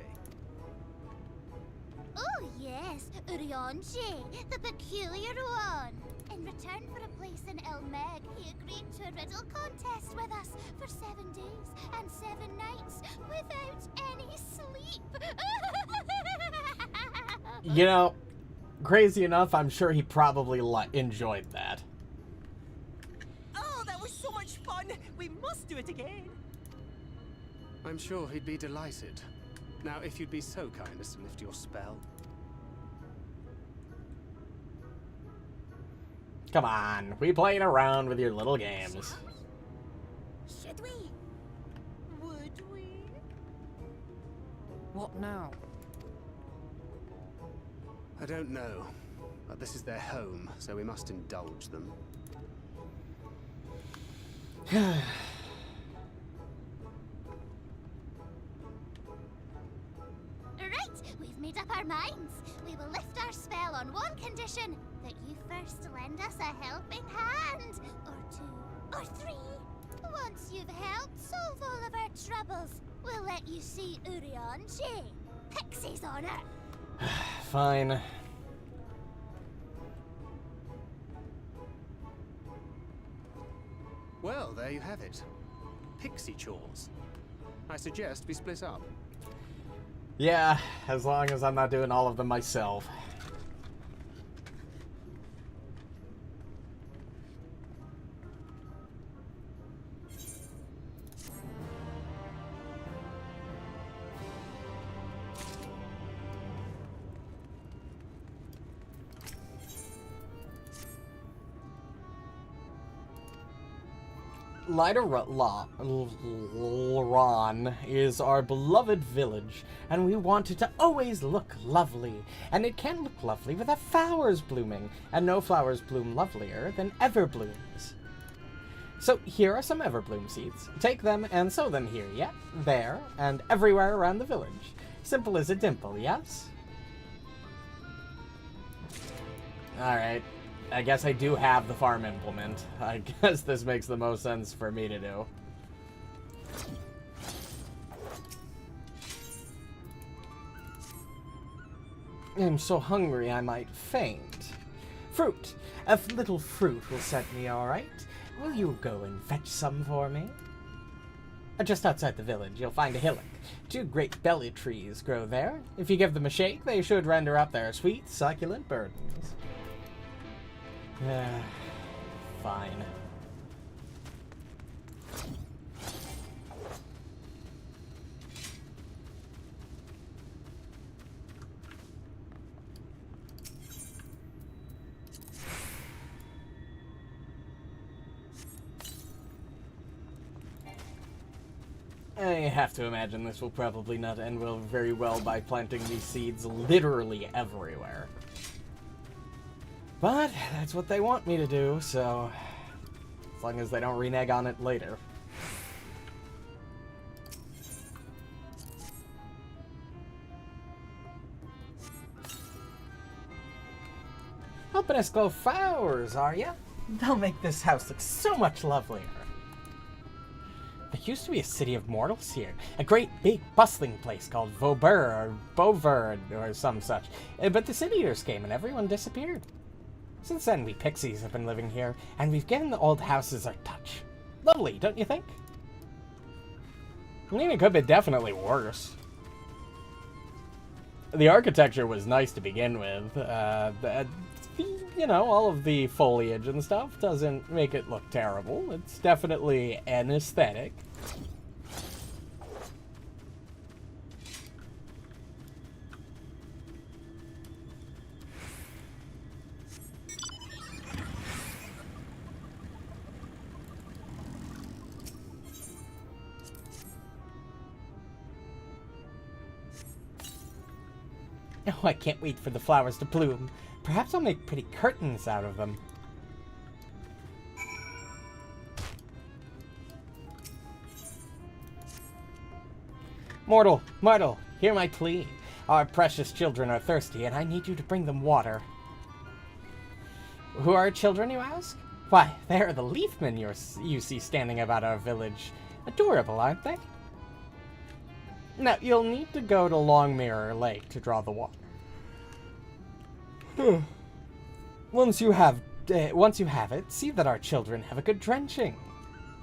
Speaker 17: Oh yes, Urianje, the peculiar one. In return for a place in Elmeg, he agreed to a riddle contest with us for 7 days and 7 nights without any sleep.
Speaker 1: You know, crazy enough, I'm sure he probably enjoyed that.
Speaker 10: Oh, that was so much fun! We must do it again!
Speaker 15: I'm sure he'd be delighted. Now, if you'd be so kind as to lift your spell.
Speaker 1: Come on, we playing around with your little games.
Speaker 5: Should we?
Speaker 10: Would we?
Speaker 9: What now?
Speaker 15: I don't know, but this is their home, so we must indulge them.
Speaker 17: Right, we've made up our minds. We will lift our spell on one condition. That you first lend us a helping hand. Or 2, or 3. Once you've helped solve all of our troubles, we'll let you see Urianje. Pixie's on it.
Speaker 1: Fine.
Speaker 15: Well, there you have it. Pixie chores. I suggest we split up.
Speaker 1: Yeah, as long as I'm not doing all of them myself. Lyderon is our beloved village, and we want it to always look lovely. And it can't look lovely without flowers blooming, and no flowers bloom lovelier than everblooms. So here are some everbloom seeds. Take them and sow them here, yeah, there, and everywhere around the village. Simple as a dimple, yes? Alright. I guess I do have the farm implement. I guess this makes the most sense for me to do. I'm so hungry I might faint. Fruit! A little fruit will set me alright. Will you go and fetch some for me? Just outside the village, you'll find a hillock. 2 great belly trees grow there. If you give them a shake, they should render up their sweet, succulent burdens. Fine. I have to imagine this will probably not end very well by planting these seeds literally everywhere. But that's what they want me to do, so as long as they don't renege on it later. Helping us grow flowers, are ya? They'll make this house look so much lovelier. There used to be a city of mortals here, a great big bustling place called Vauber or Beauverd or some such. But the city eaters came and everyone disappeared. Since then, we pixies have been living here, and we've given the old houses our touch. Lovely, don't you think? I mean, it could be definitely worse. The architecture was nice to begin with. You know, all of the foliage and stuff doesn't make it look terrible. It's definitely an aesthetic. Oh, I can't wait for the flowers to bloom. Perhaps I'll make pretty curtains out of them. Mortal, hear my plea. Our precious children are thirsty, and I need you to bring them water. Who are our children, you ask? Why, they are the leafmen you see standing about our village. Adorable, aren't they? Now, you'll need to go to Long Mirror Lake to draw the water. Once you have it, see that our children have a good drenching.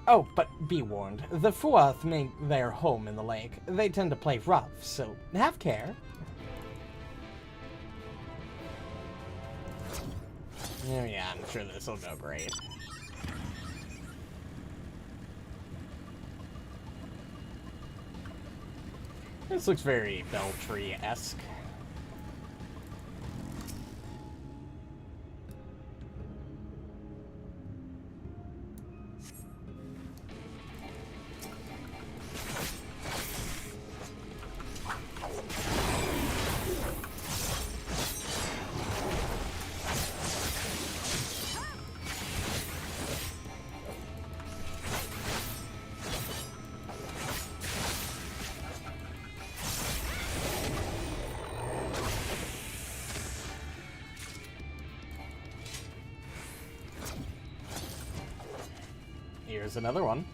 Speaker 1: Oh, but be warned, the Fuath make their home in the lake. They tend to play rough, so have care. Oh yeah, I'm sure this will go great. This looks very Beltree-esque. Here's another one.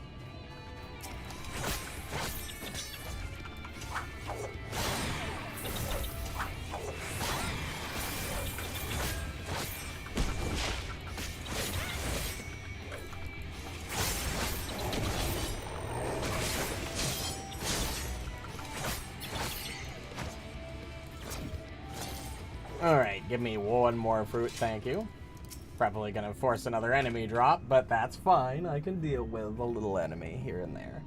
Speaker 1: Alright, give me one more fruit, thank you. Probably gonna force another enemy drop, but that's fine. I can deal with a little enemy here and there.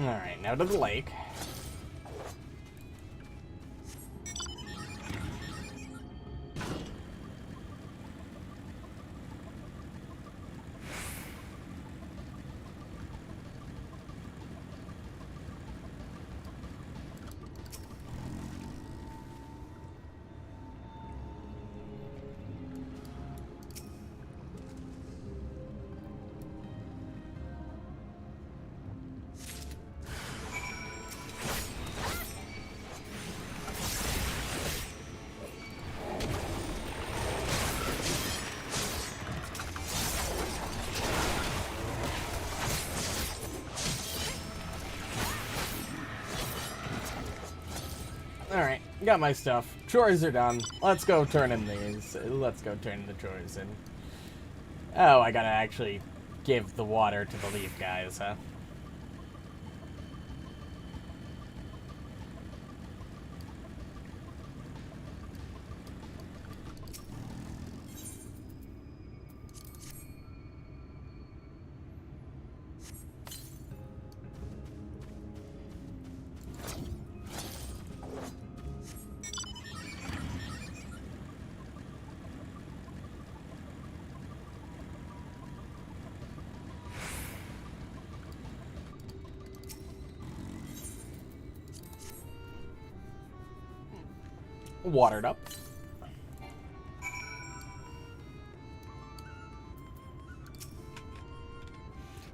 Speaker 1: Alright, now to the lake. Alright, got my stuff. Chores are done. Let's go turn in these. Let's go turn the chores in. Oh, I gotta actually give the water to the leaf guys, huh? Watered up.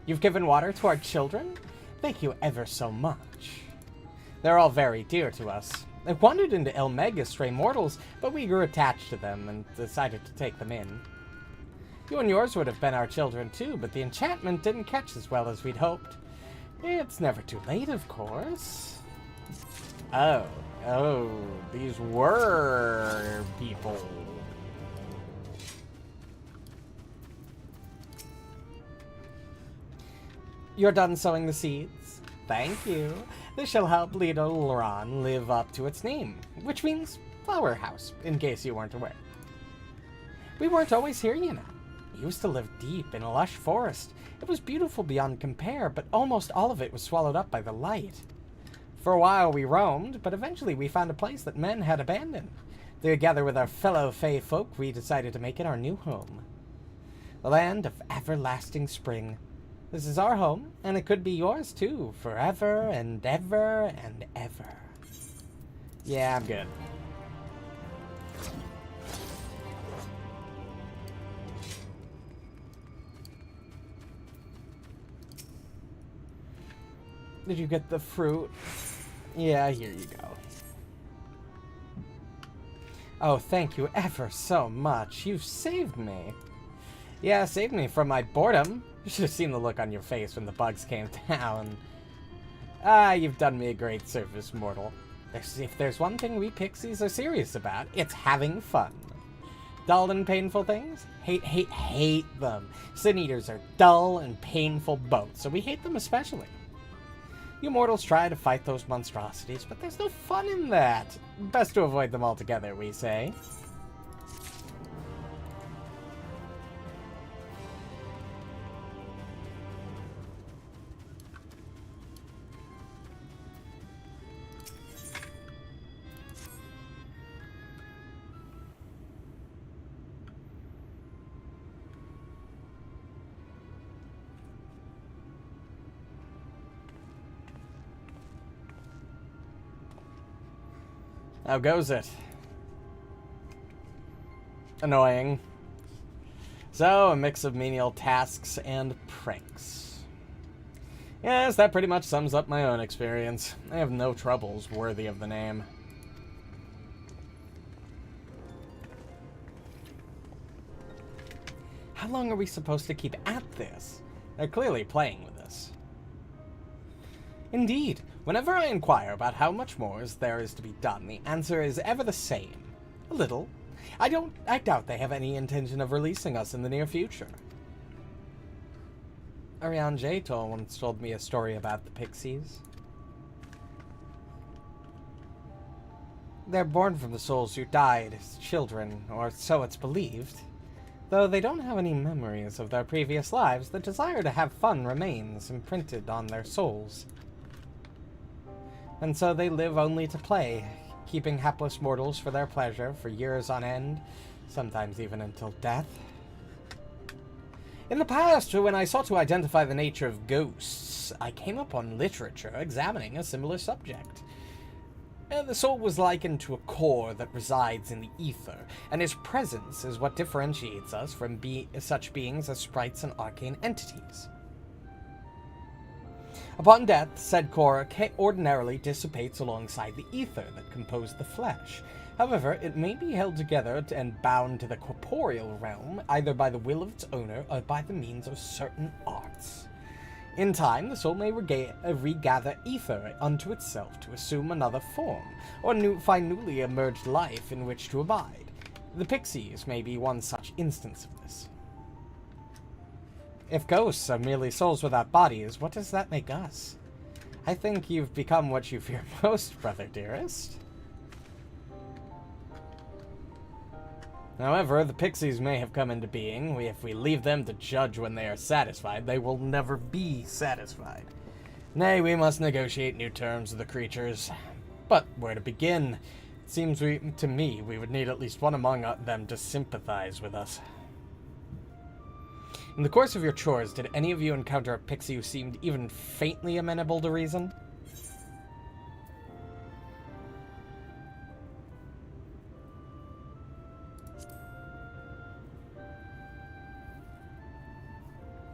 Speaker 1: You've given water to our children? Thank you ever so much. They're all very dear to us. They wandered into Elmeg as stray mortals, but we grew attached to them and decided to take them in. You and yours would have been our children too, but the enchantment didn't catch as well as we'd hoped. It's never too late, of course. Oh, these were people. You're done sowing the seeds? Thank you. This shall help Lido Loran live up to its name, which means flower house, in case you weren't aware. We weren't always here, you know. We used to live deep in a lush forest. It was beautiful beyond compare, but almost all of it was swallowed up by the light. For a while we roamed, but eventually we found a place that men had abandoned. Together with our fellow Fey folk, we decided to make it our new home. The land of everlasting spring. This is our home, and it could be yours too, forever and ever and ever. Yeah, I'm good. Did you get the fruit? Yeah, here you go. Oh, thank you ever so much. You've saved me. Yeah, saved me from my boredom. You should have seen the look on your face when the bugs came down. You've done me a great service, mortal. If there's one thing we pixies are serious about, it's having fun. Dull and painful things? Hate them. Sin Eaters are dull and painful both, so we hate them especially. You mortals try to fight those monstrosities, but there's no fun in that. Best to avoid them altogether, we say. How goes it? Annoying. So, a mix of menial tasks and pranks. Yes, that pretty much sums up my own experience. I have no troubles worthy of the name. How long are we supposed to keep at this? They're clearly playing with us. Indeed, whenever I inquire about how much more there is to be done, the answer is ever the same. A little. I doubt they have any intention of releasing us in the near future. Ariane Jato once told me a story about the pixies. They're born from the souls who died as children, or so it's believed. Though they don't have any memories of their previous lives, the desire to have fun remains imprinted on their souls. And so they live only to play, keeping hapless mortals for their pleasure for years on end, sometimes even until death. In the past, when I sought to identify the nature of ghosts, I came upon literature examining a similar subject. The soul was likened to a core that resides in the ether, and its presence is what differentiates us from such beings as sprites and arcane entities. Upon death, said core ordinarily dissipates alongside the ether that composed the flesh. However, it may be held together and bound to the corporeal realm, either by the will of its owner or by the means of certain arts. In time, the soul may regather ether unto itself to assume another form, or find newly emerged life in which to abide. The pixies may be one such instance of this. If ghosts are merely souls without bodies, what does that make us? I think you've become what you fear most, brother dearest. However, the pixies may have come into being. If we leave them to judge when they are satisfied, they will never be satisfied. Nay, we must negotiate new terms with the creatures. But where to begin? It seems to me we would need at least one among them to sympathize with us. In the course of your chores, did any of you encounter a pixie who seemed even faintly amenable to reason?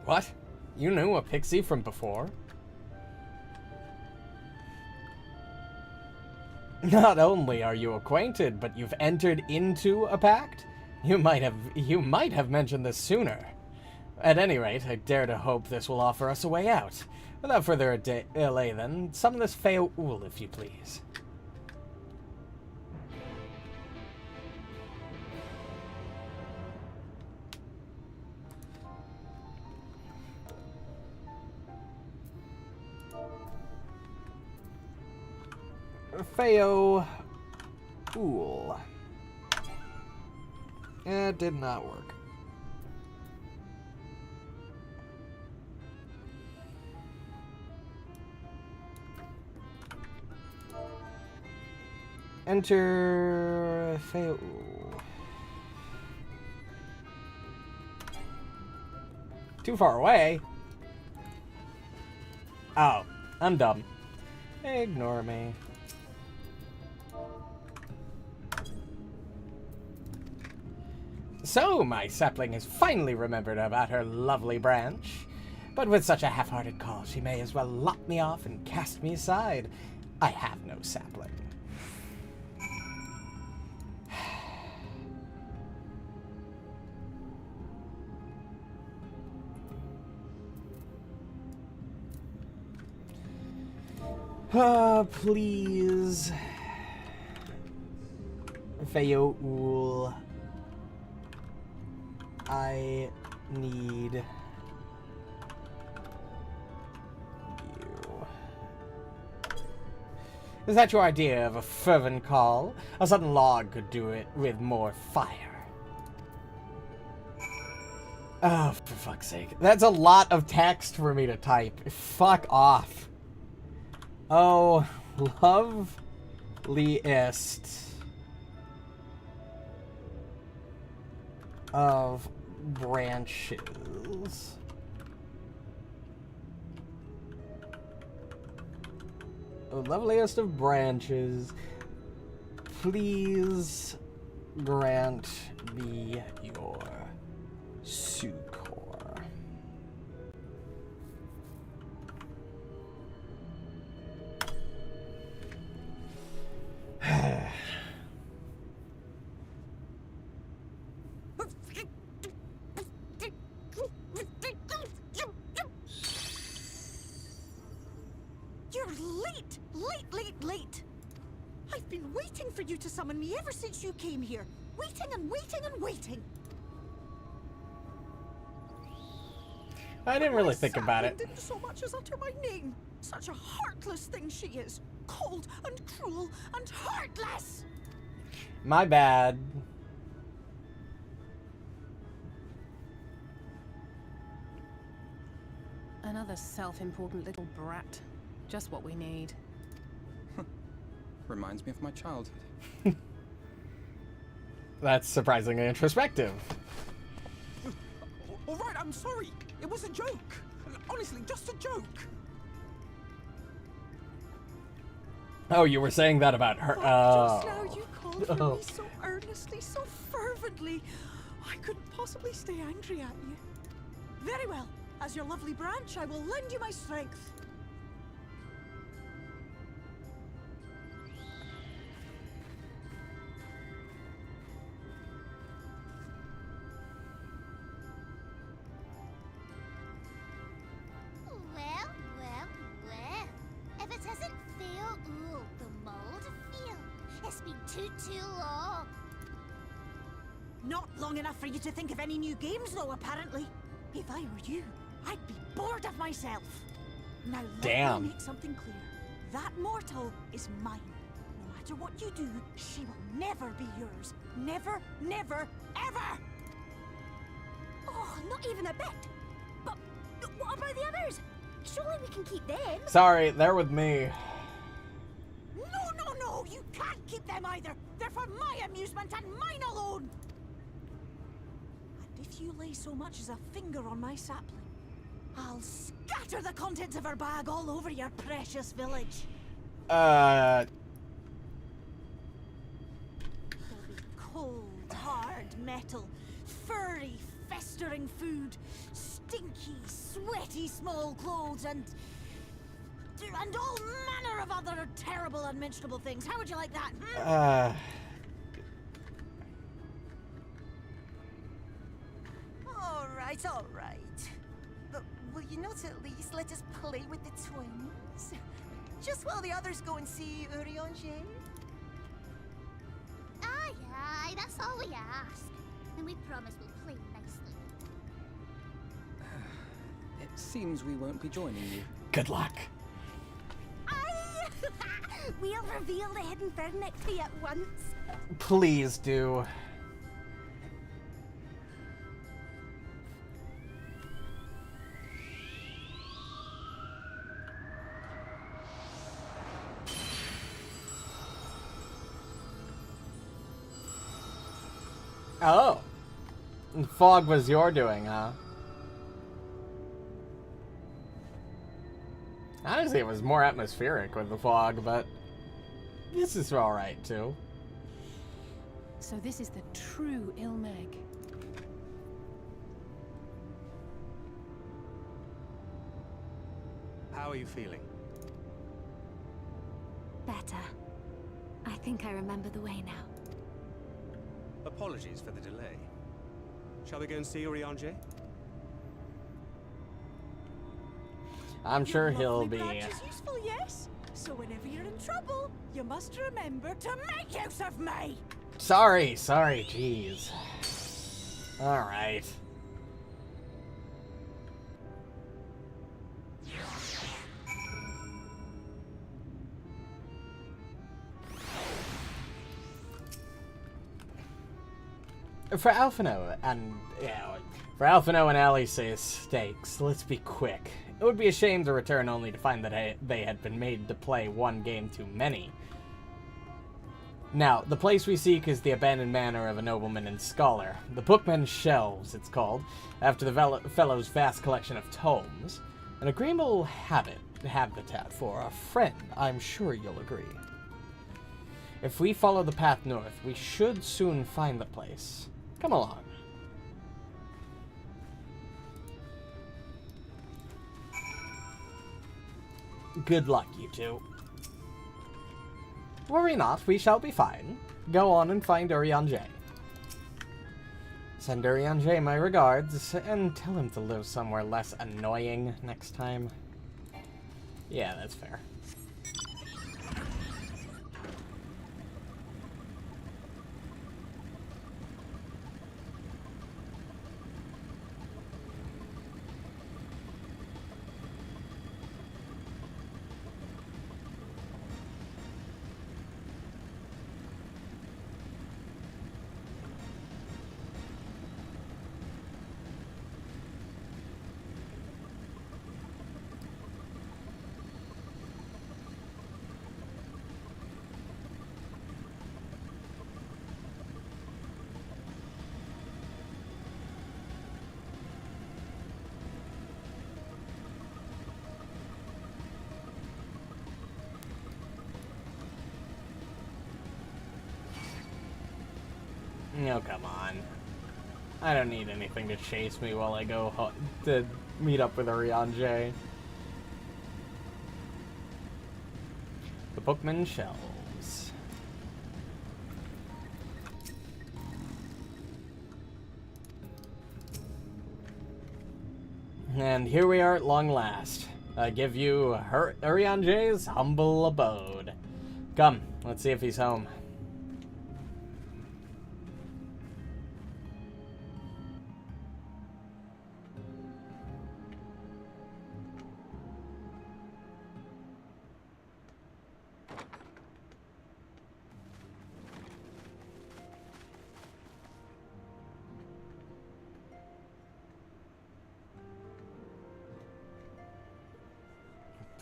Speaker 1: What? You knew a pixie from before? Not only are you acquainted, but you've entered into a pact? You might have mentioned this sooner. At any rate, I dare to hope this will offer us a way out. Without further delay, then, summon this Feoul, if you please. Feoul. It did not work. Enter Feoul. Too far away? Oh, I'm dumb. Ignore me. So, my sapling has finally remembered about her lovely branch. But with such a half-hearted call, she may as well lock me off and cast me aside. I have no sapling. Please. Feoul. I need you. Is that your idea of a fervent call? A sudden log could do it with more fire. Oh, for fuck's sake. That's a lot of text for me to type. Fuck off. Oh, loveliest of branches. Oh, loveliest of branches. Please grant me your succor.
Speaker 18: You're late! Late! I've been waiting for you to summon me ever since you came here. Waiting and waiting and waiting.
Speaker 1: I didn't really think about it.
Speaker 18: Didn't so much as utter my name. Such a heartless thing she is. Cold and cruel and heartless.
Speaker 1: My bad.
Speaker 10: Another self-important little brat. Just what we need.
Speaker 9: Reminds me of my childhood.
Speaker 1: That's surprisingly introspective.
Speaker 9: All right, I'm sorry. It was a joke. Honestly, just a joke.
Speaker 1: Oh, you were saying that about her.
Speaker 18: Just now you called for me so earnestly, so fervently. I couldn't possibly stay angry at you. Very well. As your lovely branch, I will lend you my strength.
Speaker 17: Well, well, well. If it isn't Theo Ool, the mold field. It's been too long.
Speaker 18: Not long enough for you to think of any new games, though, apparently. If I were you, I'd be bored of myself. Now, let me make something clear. That mortal is mine. No matter what you do, she will never be yours. Never, never, ever!
Speaker 5: Oh, not even a bit. But what about the others? Surely we can keep them.
Speaker 1: Sorry, they're with me.
Speaker 18: No, you can't keep them either. They're for my amusement and mine alone. And if you lay so much as a finger on my sapling, I'll scatter the contents of her bag all over your precious village. There'll be cold, hard metal, furry, festering food, stinky, sweaty small clothes, and all manner of other terrible, unmentionable things. How would you like that?
Speaker 19: All right. But will you not at least let us play with the twins? Just while the others go and see Urianger?
Speaker 17: Aye, that's all we ask. And we promise we'll play nicely.
Speaker 9: It seems we won't be joining you.
Speaker 1: Good luck.
Speaker 5: We'll reveal the hidden Vernick to you at once.
Speaker 1: Please do. Oh. Fog was your doing, huh? Honestly, it was more atmospheric with the fog, but this is alright too.
Speaker 10: So this is the true Ilmeg.
Speaker 15: How are you feeling?
Speaker 5: Better. I think I remember the way now.
Speaker 15: Apologies for the delay. Shall we go and see Urianger?
Speaker 1: I'm sure he'll be.
Speaker 18: Branch is useful, yes. So whenever you're in trouble, you must remember to make use of me.
Speaker 1: Sorry, jeez. Alright. For Alphino and Alice's stakes, let's be quick. It would be a shame to return only to find that they had been made to play one game too many. Now, the place we seek is the abandoned manor of a nobleman and scholar. The Bookman's Shelves, it's called, after the fellow's vast collection of tomes. An agreeable habitat for a friend, I'm sure you'll agree. If we follow the path north, we should soon find the place. Come along. Good luck, you two. Worry not, we shall be fine. Go on and find Urianger. Send Urianger my regards, and tell him to live somewhere less annoying next time. Yeah, that's fair. No, come on. I don't need anything to chase me while I go to meet up with Urianger. The Bookman Shelves. And here we are at long last. I give you Urianger's humble abode. Come, let's see if he's home.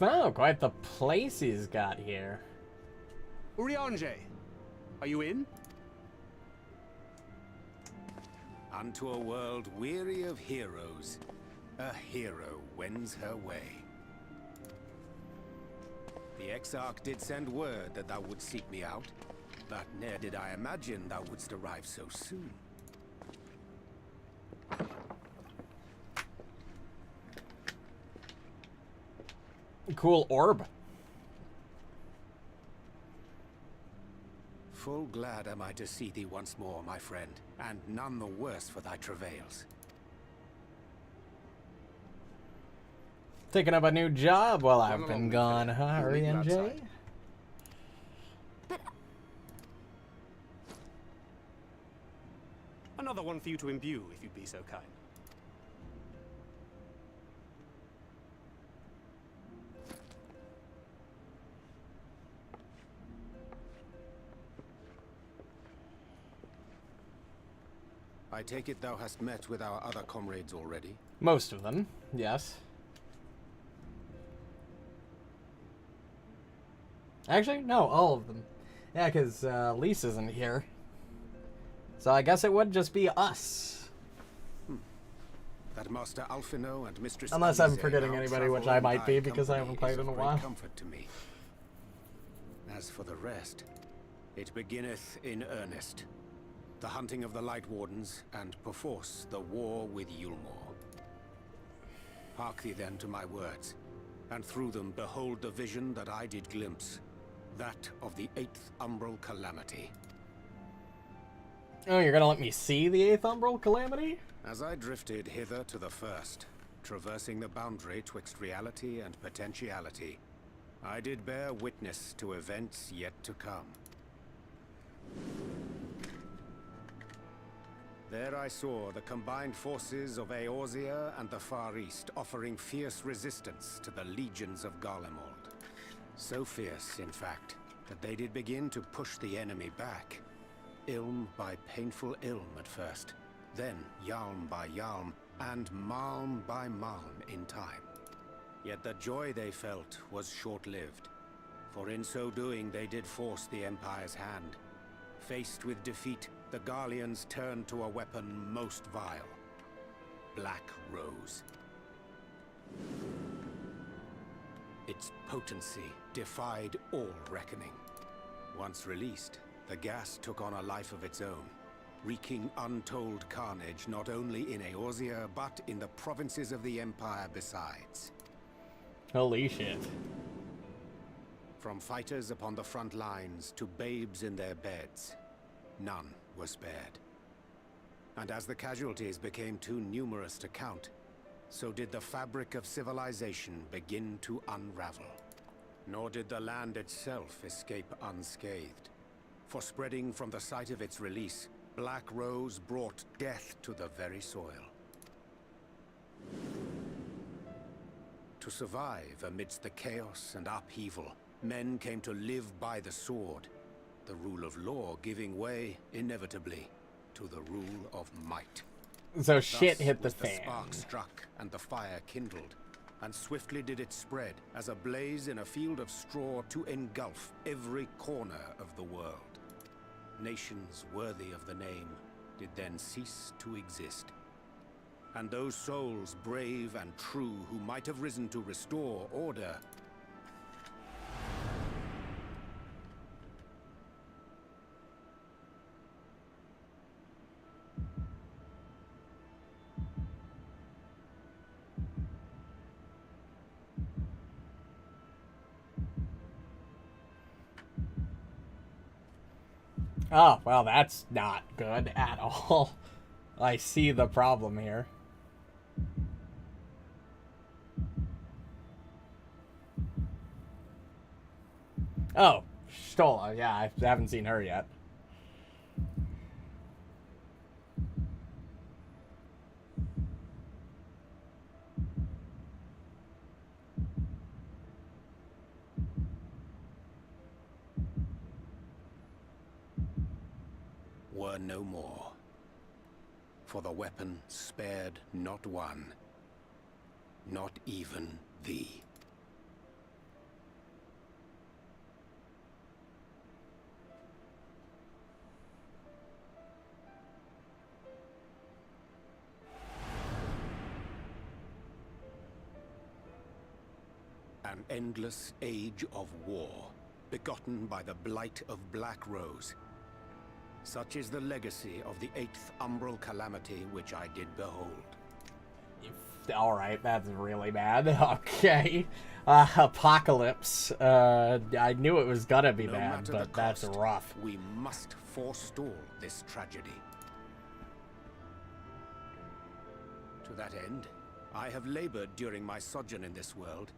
Speaker 1: Oh, quite the place he's got here.
Speaker 15: Urianger, are you in?
Speaker 12: Unto a world weary of heroes, a hero wends her way. The Exarch did send word that thou wouldst seek me out, but ne'er did I imagine thou wouldst arrive so soon.
Speaker 1: Cool orb.
Speaker 12: Full glad am I to see thee once more, my friend, and none the worse for thy travails.
Speaker 1: Taking up a new job while I've been gone, huh, Urianger?
Speaker 15: Another one for you to imbue, if you'd be so kind.
Speaker 12: I take it thou hast met with our other comrades already?
Speaker 1: Most of them, yes. Actually, no, all of them. Yeah, because Lise isn't here. So I guess it would just be us.
Speaker 12: That Master Alphino and Mistress
Speaker 1: Unless I'm
Speaker 12: Alice
Speaker 1: forgetting
Speaker 12: now
Speaker 1: anybody, which
Speaker 12: travel
Speaker 1: I
Speaker 12: in
Speaker 1: might
Speaker 12: thy
Speaker 1: be because I haven't
Speaker 12: company
Speaker 1: played
Speaker 12: is
Speaker 1: in a
Speaker 12: of great
Speaker 1: while.
Speaker 12: comfort to me. As for the rest, it beginneth in earnest. The hunting of the Light Wardens, and perforce the war with Yulmore. Hark thee then to my words, and through them behold the vision that I did glimpse, that of the 8th Umbral Calamity.
Speaker 1: Oh, you're gonna let me see the 8th Umbral Calamity?
Speaker 12: As I drifted hither to the first, traversing the boundary twixt reality and potentiality, I did bear witness to events yet to come. There I saw the combined forces of Eorzea and the Far East offering fierce resistance to the legions of Garlemald. So fierce, in fact, that they did begin to push the enemy back. Ilm by painful ilm at first, then Yalm by Yalm, and Malm by Malm in time. Yet the joy they felt was short-lived, for in so doing they did force the Empire's hand. Faced with defeat, the Garleans turned to a weapon most vile. Black Rose. Its potency defied all reckoning. Once released, the gas took on a life of its own, wreaking untold carnage not only in Eorzea, but in the provinces of the Empire besides.
Speaker 1: Holy shit.
Speaker 12: From fighters upon the front lines to babes in their beds, none were spared. And as the casualties became too numerous to count, so did the fabric of civilization begin to unravel. Nor did the land itself escape unscathed. For spreading from the site of its release, Black Rose brought death to the very soil. To survive amidst the chaos and upheaval, men came to live by the sword, the rule of law giving way, inevitably, to the rule of might.
Speaker 1: So shit
Speaker 12: Thus
Speaker 1: hit the
Speaker 12: was
Speaker 1: fan.
Speaker 12: The spark struck and the fire kindled, and swiftly did it spread as a blaze in a field of straw to engulf every corner of the world. Nations worthy of the name did then cease to exist. And those souls brave and true who might have risen to restore order
Speaker 1: Oh, well, that's not good at all. I see the problem here. Oh, Stola. Yeah, I haven't seen her yet.
Speaker 12: Were no more. For the weapon spared not one, not even thee. An endless age of war, begotten by the blight of Black Rose. Such is the legacy of the 8th umbral calamity which I did behold.
Speaker 1: Alright, that's really bad. Okay. Apocalypse. I knew it was gonna be bad, but that's rough.
Speaker 12: We must forestall this tragedy. To that end, I have labored during my sojourn in this world,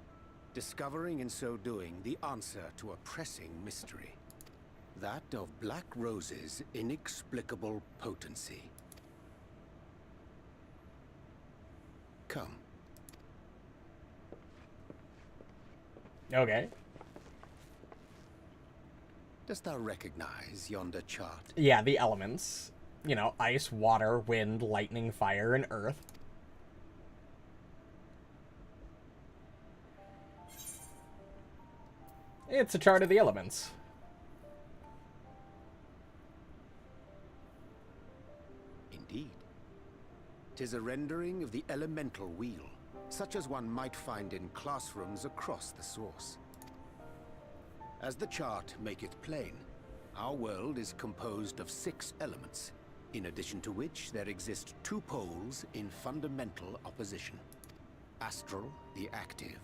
Speaker 12: discovering in so doing the answer to a pressing mystery. That of Black Rose's inexplicable potency. Come.
Speaker 1: Okay.
Speaker 12: Dost thou recognize yonder chart?
Speaker 1: Yeah, the elements. You know, ice, water, wind, lightning, fire, and earth. It's a chart of the elements.
Speaker 12: Indeed. 'Tis a rendering of the elemental wheel, such as one might find in classrooms across the source. As the chart maketh plain, our world is composed of 6 elements, in addition to which there exist 2 poles in fundamental opposition. Astral, the active;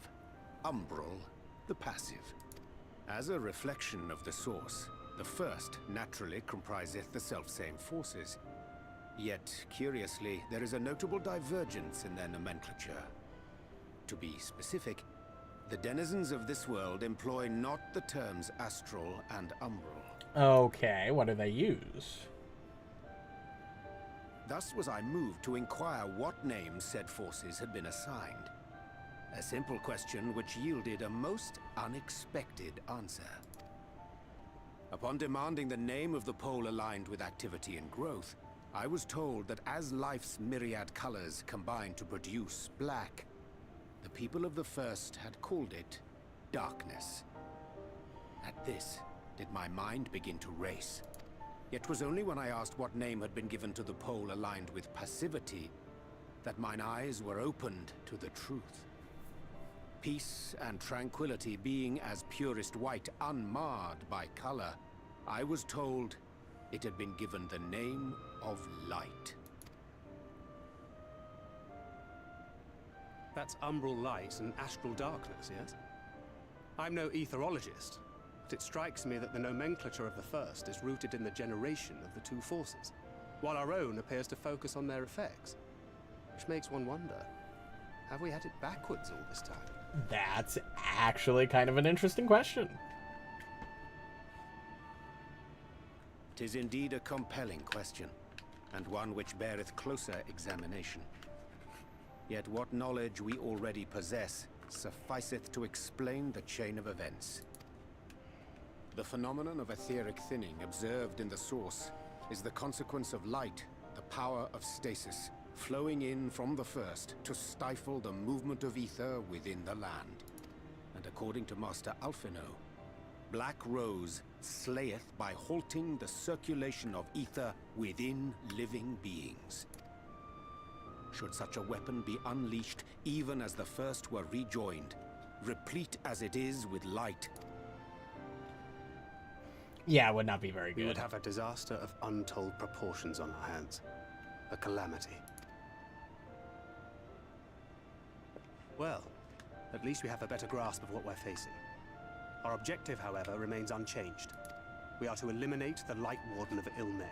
Speaker 12: umbral, the passive. As a reflection of the source, the first naturally compriseth the selfsame forces. Yet, curiously, there is a notable divergence in their nomenclature. To be specific, the denizens of this world employ not the terms astral and umbral.
Speaker 1: Okay, what do they use?
Speaker 12: Thus was I moved to inquire what names said forces had been assigned. A simple question which yielded a most unexpected answer. Upon demanding the name of the pole aligned with activity and growth, I was told that as life's myriad colors combine to produce black, the people of the first had called it darkness. At this, did my mind begin to race. Yet 'twas only when I asked what name had been given to the pole aligned with passivity that mine eyes were opened to the truth. Peace and tranquility being as purest white, unmarred by color, I was told it had been given the name of light.
Speaker 15: That's umbral light and astral darkness, yes? I'm no etherologist, but it strikes me that the nomenclature of the first is rooted in the generation of the 2 forces, while our own appears to focus on their effects. Which makes one wonder, have we had it backwards all this time?
Speaker 1: That's actually kind of an interesting question.
Speaker 12: 'Tis indeed a compelling question, and one which beareth closer examination. Yet what knowledge we already possess sufficeth to explain the chain of events. The phenomenon of etheric thinning observed in the source is the consequence of light, the power of stasis, flowing in from the first to stifle the movement of ether within the land. And according to Master Alphino, Black Rose slayeth by halting the circulation of ether within living beings. Should such a weapon be unleashed even as the first were rejoined, replete as it is with light,
Speaker 1: yeah, it would not be very good.
Speaker 15: We would have a disaster of untold proportions on our hands. A calamity. Well, at least we have a better grasp of what we're facing. Our objective, however, remains unchanged. We are to eliminate the Light Warden of Ilneg.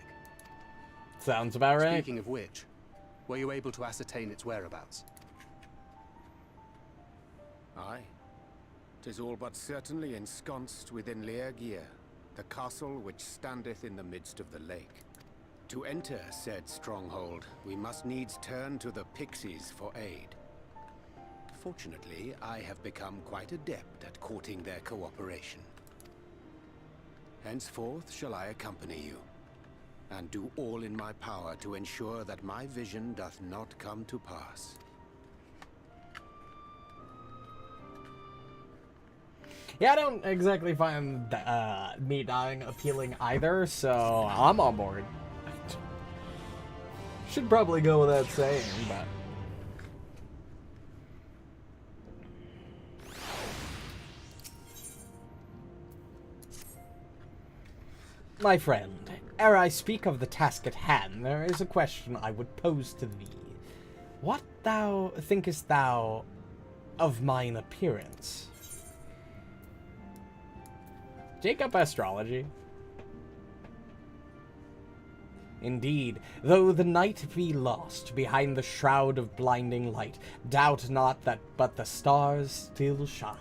Speaker 1: Sounds about right.
Speaker 15: Speaking of which, were you able to ascertain its whereabouts?
Speaker 12: Aye. 'Tis all but certainly ensconced within Leargear, the castle which standeth in the midst of the lake. To enter said stronghold, we must needs turn to the pixies for aid. Fortunately, I have become quite adept at courting their cooperation. Henceforth shall I accompany you, and do all in my power to ensure that my vision doth not come to pass.
Speaker 1: Yeah, I don't exactly find me dying appealing either, so I'm on board. Should probably go without saying, but... My friend, ere I speak of the task at hand, there is a question I would pose to thee. What thinkest thou of mine appearance? Take up astrology. Indeed, though the night be lost behind the shroud of blinding light, doubt not that but the stars still shine.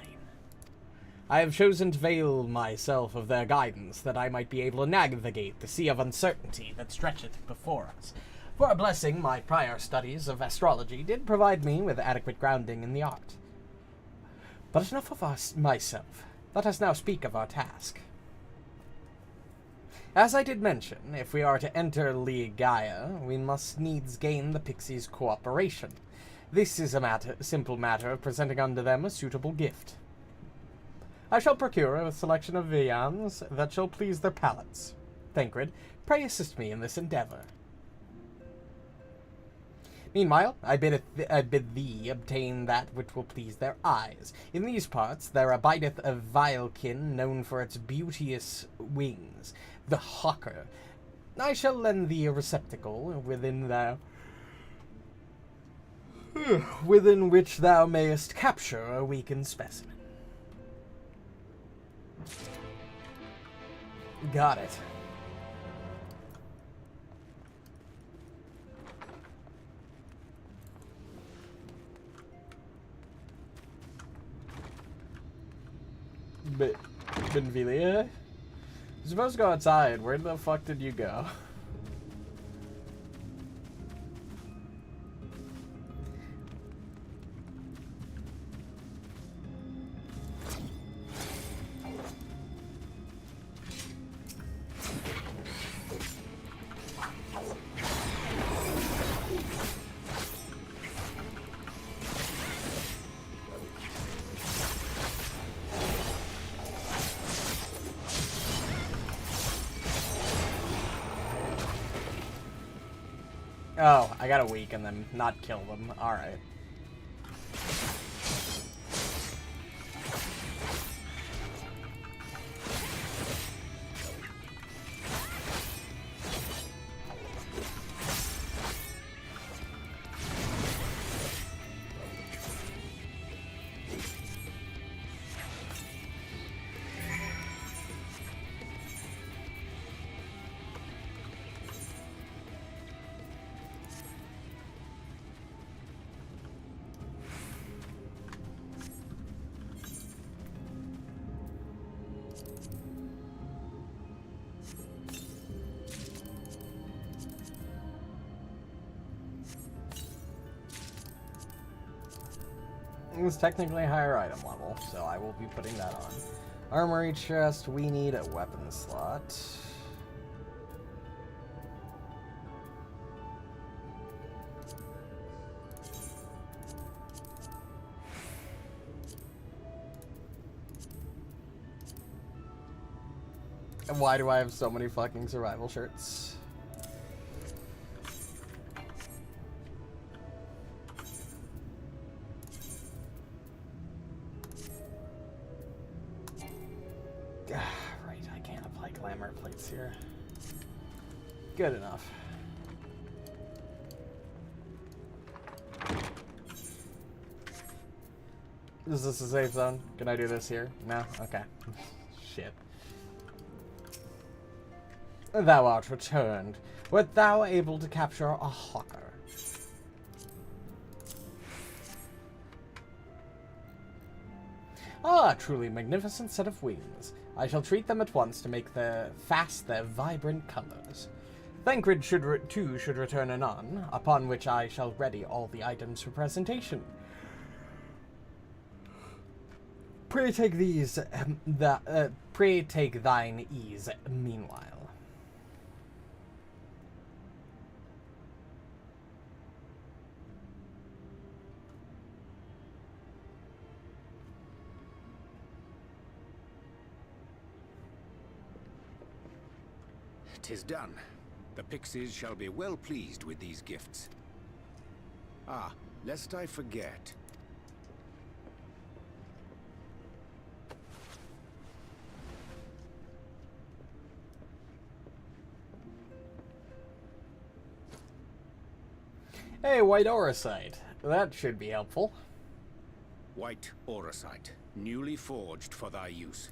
Speaker 1: I have chosen to veil myself of their guidance, that I might be able to navigate the sea of uncertainty that stretcheth before us. For a blessing, my prior studies of astrology did provide me with adequate grounding in the art. But enough of myself. Let us now speak of our task. As I did mention, if we are to enter Leargear, we must needs gain the pixies' cooperation. This is a simple matter of presenting unto them a suitable gift. I shall procure a selection of viands that shall please their palates. Thancred, pray assist me in this endeavor. Meanwhile, I bid thee obtain that which will please their eyes. In these parts there abideth a vilekin known for its beauteous wings, the hawker. I shall lend thee a receptacle within which thou mayest capture a weakened specimen. Got it. Benvilia? You're supposed to go outside. Where the fuck did you go? Oh, I gotta weaken them, not kill them. Alright. It's technically a higher item level, so I will be putting that on. Armory chest, we need a weapon slot. And why do I have so many fucking survival shirts? Right, I can't apply glamour plates here. Good enough. Is this a safe zone? Can I do this here? No? Okay. Shit. Thou art returned. Wert thou able to capture a hawker? Ah, truly magnificent set of wings. I shall treat them at once to make their vibrant colors. Thancred should return anon, upon which I shall ready all the items for presentation. Pray take pray take thine ease meanwhile.
Speaker 12: "'Tis done. The pixies shall be well pleased with these gifts. Ah, lest I forget.
Speaker 1: Hey, white auracite. That should be helpful.
Speaker 12: White auracite, newly forged for thy use.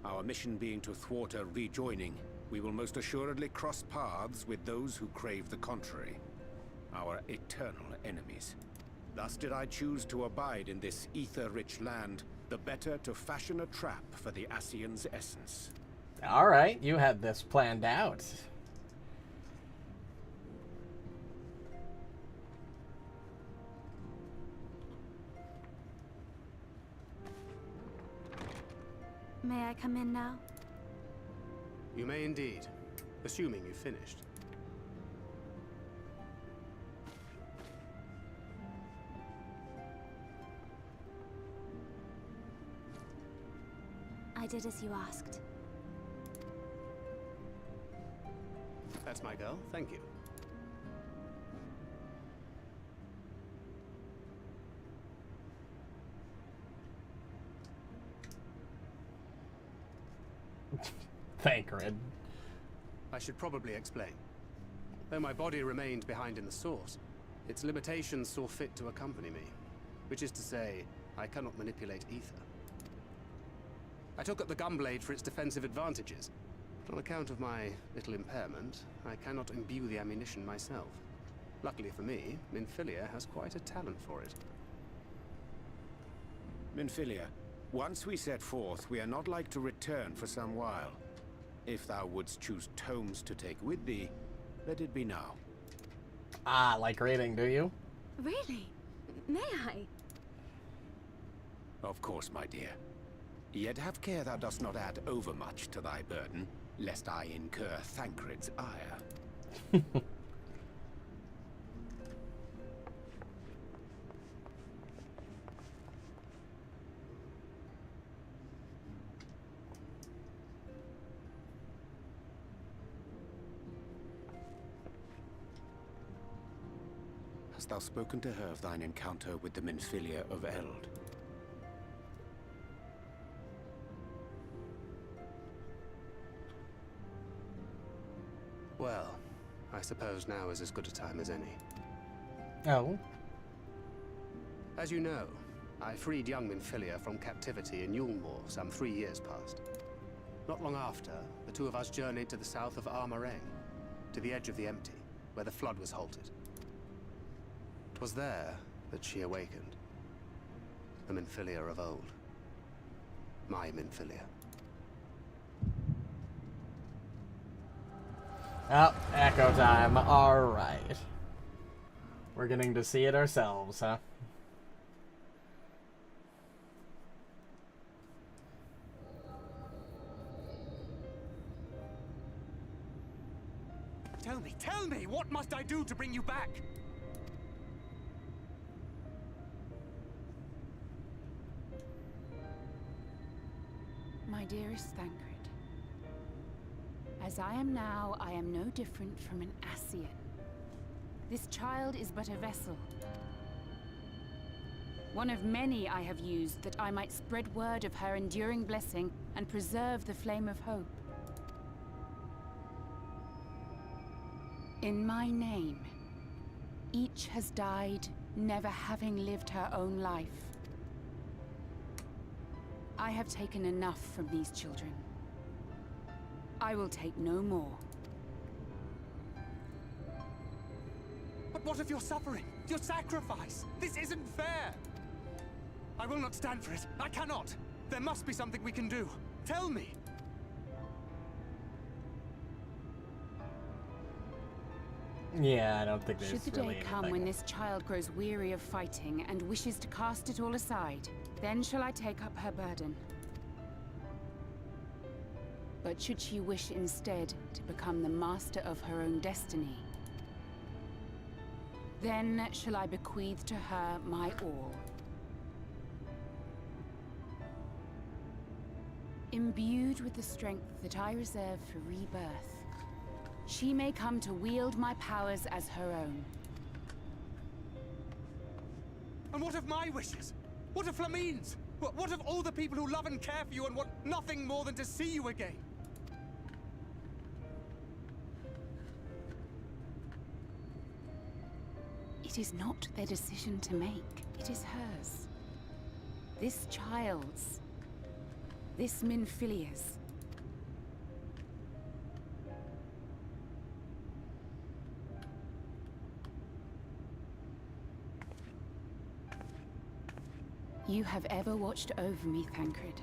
Speaker 12: Our mission being to thwart a rejoining, we will most assuredly cross paths with those who crave the contrary. Our eternal enemies. Thus did I choose to abide in this ether-rich land, the better to fashion a trap for the Ascian's essence.
Speaker 1: Alright, you had this planned out.
Speaker 16: May I come in now?
Speaker 15: You may indeed, assuming you've finished.
Speaker 16: I did as you asked.
Speaker 15: That's my girl, thank you.
Speaker 1: Thancred.
Speaker 15: I should probably explain. Though my body remained behind in the source, its limitations saw fit to accompany me. Which is to say, I cannot manipulate ether. I took up the gunblade for its defensive advantages, but on account of my little impairment, I cannot imbue the ammunition myself. Luckily for me, Minfilia has quite a talent for it.
Speaker 12: Minfilia, once we set forth, we are not like to return for some while. If thou wouldst choose tomes to take with thee, let it be now.
Speaker 1: Ah, like reading, do you?
Speaker 16: Really? May I?
Speaker 12: Of course, my dear. Yet have care thou dost not add overmuch to thy burden, lest I incur Thancred's ire. Hast thou spoken to her of thine encounter with the Minfilia of Eld?
Speaker 15: Well, I suppose now is as good a time as any.
Speaker 1: Oh?
Speaker 15: As you know, I freed young Minfilia from captivity in Yulmore some 3 years past. Not long after, the two of us journeyed to the south of Armareng, to the edge of the Empty, where the flood was halted. 'Twas there that she awakened. The Minfilia of old. My Minfilia.
Speaker 1: Oh, echo time. Alright. We're getting to see it ourselves, huh?
Speaker 9: Tell me, what must I do to bring you back?
Speaker 20: My dearest Thancred, as I am now, I am no different from an Ascian. This child is but a vessel. One of many I have used that I might spread word of her enduring blessing and preserve the flame of hope. In my name, each has died, never having lived her own life. I have taken enough from these children. I will take no more.
Speaker 15: But what of your suffering? Your sacrifice? This isn't fair! I will not stand for it. I cannot! There must be something we can do. Tell me!
Speaker 1: Yeah, I don't think there's
Speaker 20: Should the
Speaker 1: really
Speaker 20: day come
Speaker 1: anything.
Speaker 20: when this child grows weary of fighting and wishes to cast it all aside, then shall I take up her burden. But should she wish instead to become the master of her own destiny, then shall I bequeath to her my all. Imbued with the strength that I reserve for rebirth, she may come to wield my powers as her own.
Speaker 15: And what of my wishes? What of Flamine's? What of all the people who love and care for you and want nothing more than to see you again?
Speaker 20: It is not their decision to make. It is hers. This child's. This Minfilia's. You have ever watched over me, Thancred.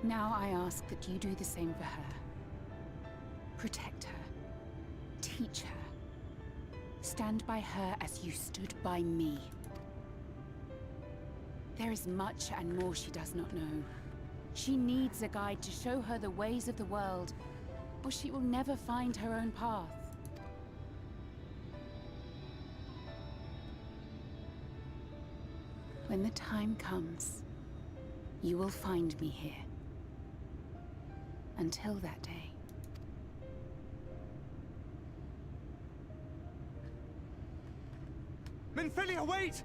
Speaker 20: Now I ask that you do the same for her. Protect her. Teach her. Stand by her as you stood by me. There is much and more she does not know. She needs a guide to show her the ways of the world, or she will never find her own path. When the time comes, you will find me here. Until that day.
Speaker 15: Minfilia, wait!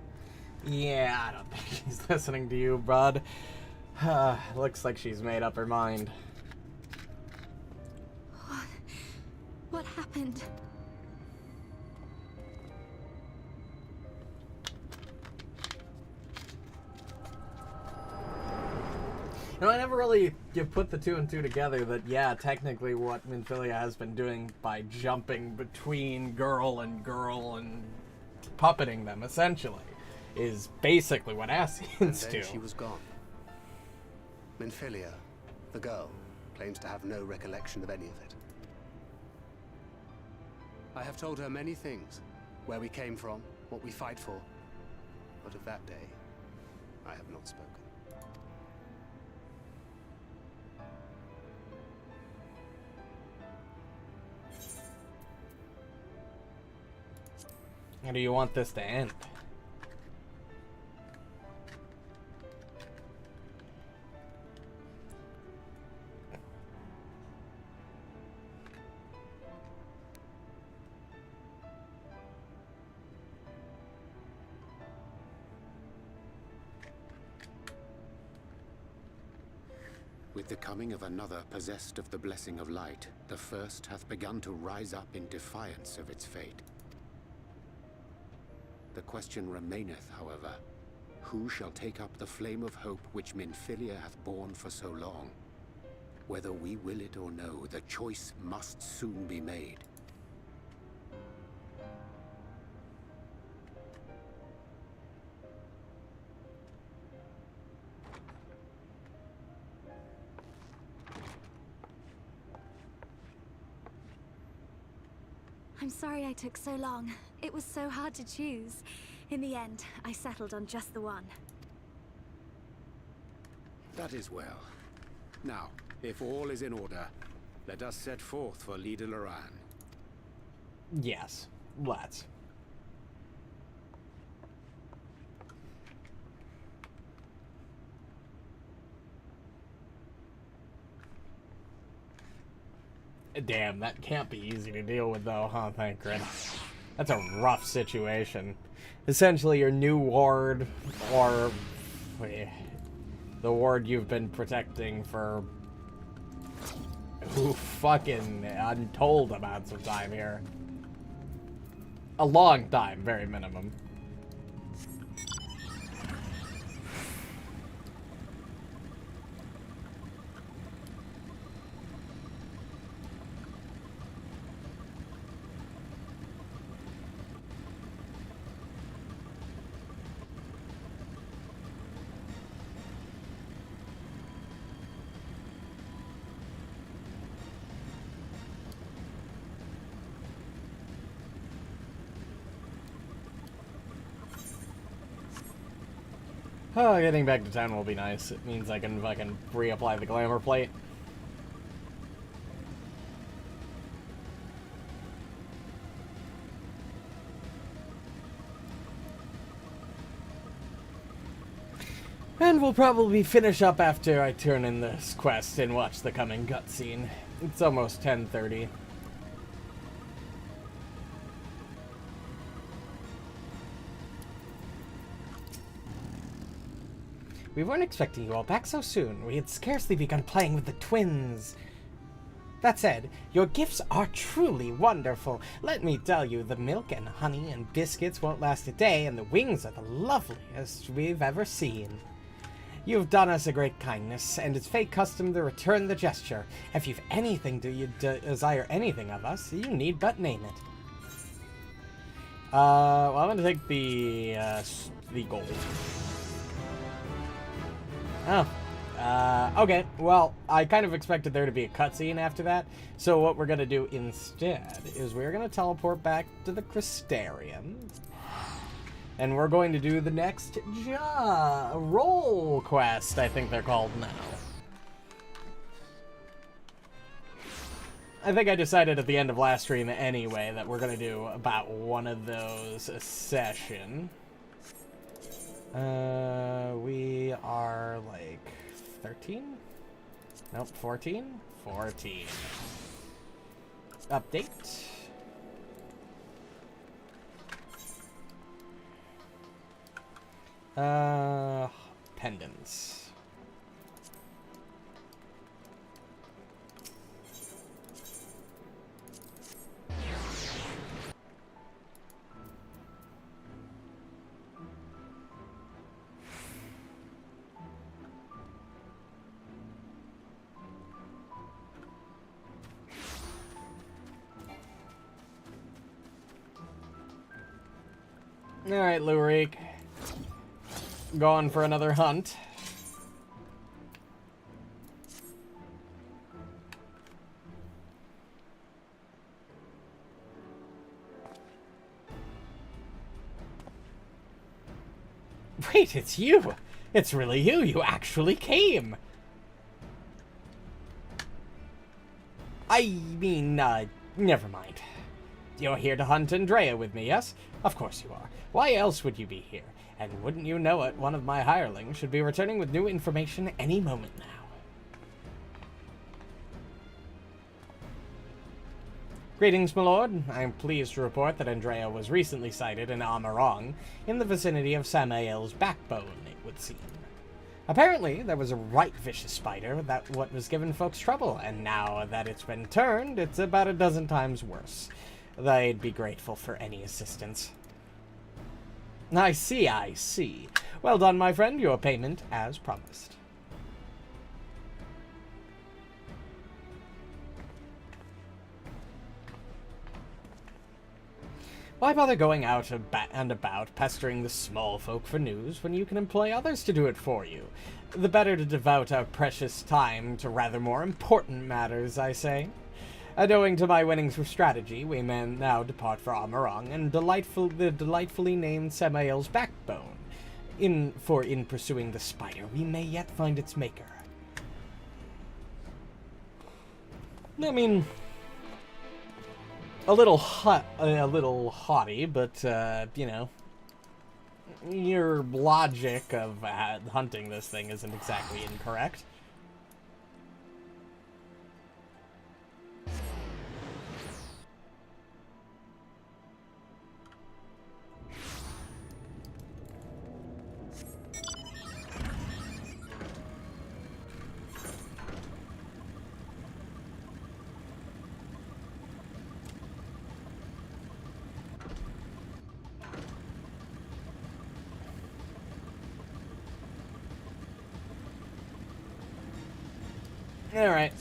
Speaker 1: Yeah, I don't think she's listening to you, bud. Looks like she's made up her mind.
Speaker 16: What happened?
Speaker 1: No, I never really put the two and two together that, yeah, technically what Minfilia has been doing by jumping between girl and puppeting them, essentially, is basically what Ascians do.
Speaker 12: Then she was gone. Minfilia, the girl, claims to have no recollection of any of it. I have told her many things. Where we came from, what we fight for. But of that day, I have not spoken.
Speaker 1: How do you want this to end?
Speaker 12: With the coming of another possessed of the blessing of light, the first hath begun to rise up in defiance of its fate. The question remaineth, however, who shall take up the flame of hope which Minfilia hath borne for so long? Whether we will it or no, the choice must soon be made.
Speaker 16: I'm sorry I took so long. It was so hard to choose. In the end, I settled on just the one.
Speaker 12: That is well. Now, if all is in order, let us set forth for Lida Loran.
Speaker 1: Yes, let's. Damn, that can't be easy to deal with though, huh, Thancred? That's a rough situation. Essentially, your new ward, or the ward you've been protecting for fucking untold amounts of time here. A long time, very minimum. Oh, getting back to town will be nice. It means I can fucking reapply the glamour plate. And we'll probably finish up after I turn in this quest and watch the coming cutscene. It's almost 10:30. We weren't expecting you all back so soon. We had scarcely begun playing with the twins. That said, your gifts are truly wonderful. Let me tell you, the milk and honey and biscuits won't last a day, and the wings are the loveliest we've ever seen. You've done us a great kindness, and it's fate custom to return the gesture. If you've anything you desire anything of us, you need but name it. Well, I'm gonna take the gold. Oh. Okay, well, I kind of expected there to be a cutscene after that, so what we're gonna do instead is we're gonna teleport back to the Crystarium, and we're going to do the next roll quest, I think they're called now. I think I decided at the end of last stream anyway that we're gonna do about one of those a session. We are like 13? Nope, 14? 14. Update. Pendants. Alright, Lurik. Going for another hunt. Wait, it's you! It's really you! You actually came! I mean, never mind. You're here to hunt Andrea with me, yes? Of course you are. Why else would you be here? And wouldn't you know it, one of my hirelings should be returning with new information any moment now. Greetings, my lord. I am pleased to report that Andrea was recently sighted in Amarong, in the vicinity of Samael's backbone, it would seem. Apparently, there was a right vicious spider that what was giving folks trouble, and now that it's been turned, it's about a dozen times worse. They'd be grateful for any assistance. I see, I see. Well done, my friend. Your payment as promised. Why bother going out and about pestering the small folk for news when you can employ others to do it for you? The better to devote our precious time to rather more important matters, I say. Owing to my winnings for strategy, we may now depart for Amarong and the delightfully named Samael's backbone. In pursuing the spider, we may yet find its maker. I mean, a little haughty, but you know, your logic of hunting this thing isn't exactly incorrect. Alright,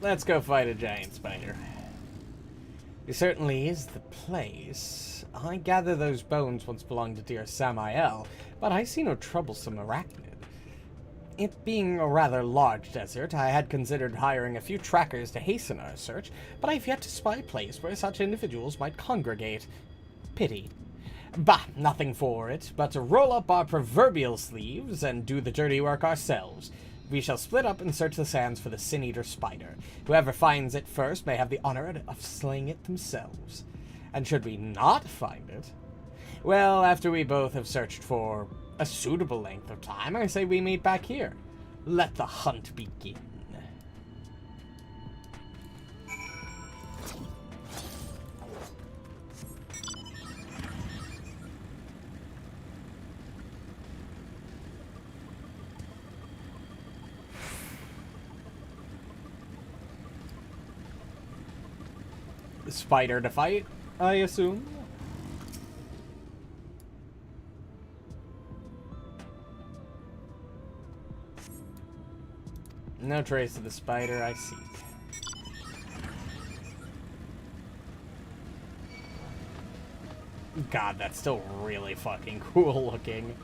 Speaker 1: let's go fight a giant spider. It certainly is the place. I gather those bones once belonged to dear Samael, but I see no troublesome arachnid. It being a rather large desert, I had considered hiring a few trackers to hasten our search, but I've yet to spy a place where such individuals might congregate. Pity. Bah, nothing for it, but to roll up our proverbial sleeves and do the dirty work ourselves. We shall split up and search the sands for the Sin-Eater spider. Whoever finds it first may have the honor of slaying it themselves. And should we not find it, well, after we both have searched for a suitable length of time, I say we meet back here. Let the hunt begin. The spider to fight, I assume. No trace of the spider, I see. God, that's still really fucking cool looking.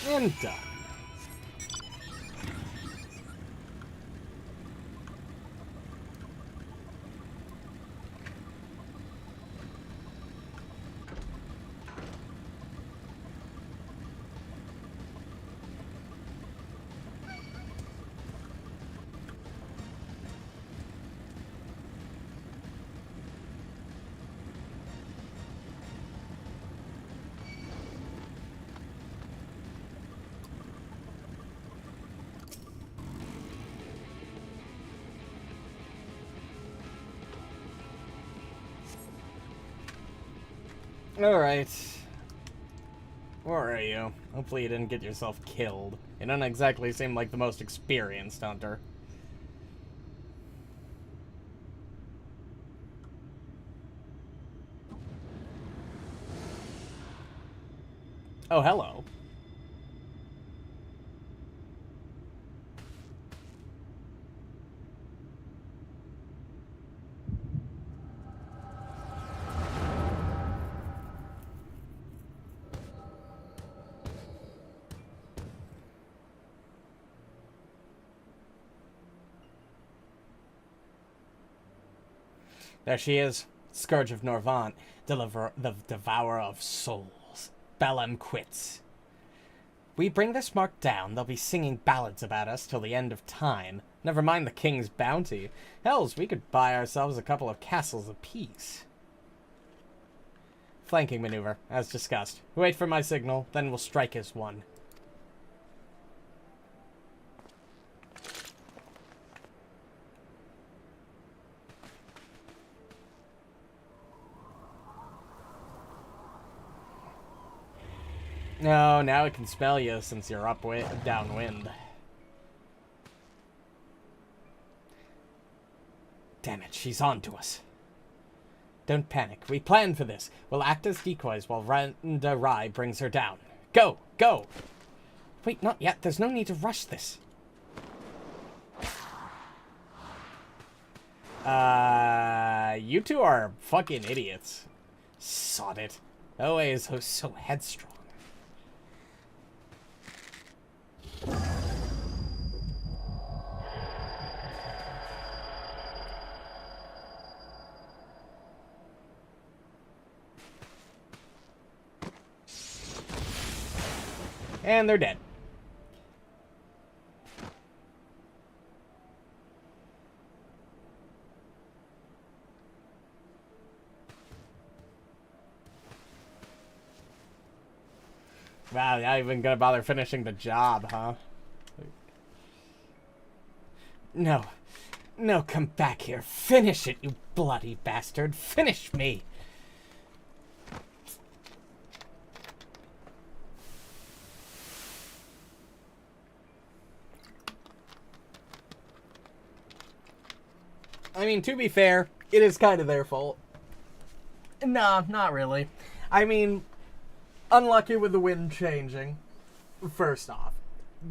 Speaker 1: And done. Alright. Where are you? Hopefully you didn't get yourself killed. You don't exactly seem like the most experienced hunter. Oh, hello. There she is, Scourge of Norvant, the Devourer of Souls. Bellum quits. We bring this mark down, they'll be singing ballads about us till the end of time. Never mind the king's bounty. Hells, we could buy ourselves a couple of castles apiece. Flanking maneuver, as discussed. Wait for my signal, then we'll strike as one. No, now it can smell you since you're downwind. Damn it, she's on to us. Don't panic. We planned for this. We'll act as decoys while Randa Rai brings her down. Go! Go! Wait, not yet. There's no need to rush this. You two are fucking idiots. Sod it. Oa is so headstrong. And they're dead. Wow, not even gonna bother finishing the job, huh? No. No, come back here. Finish it, you bloody bastard. Finish me. I mean, to be fair, it is kind of their fault. Nah, not really. I mean, unlucky with the wind changing, first off.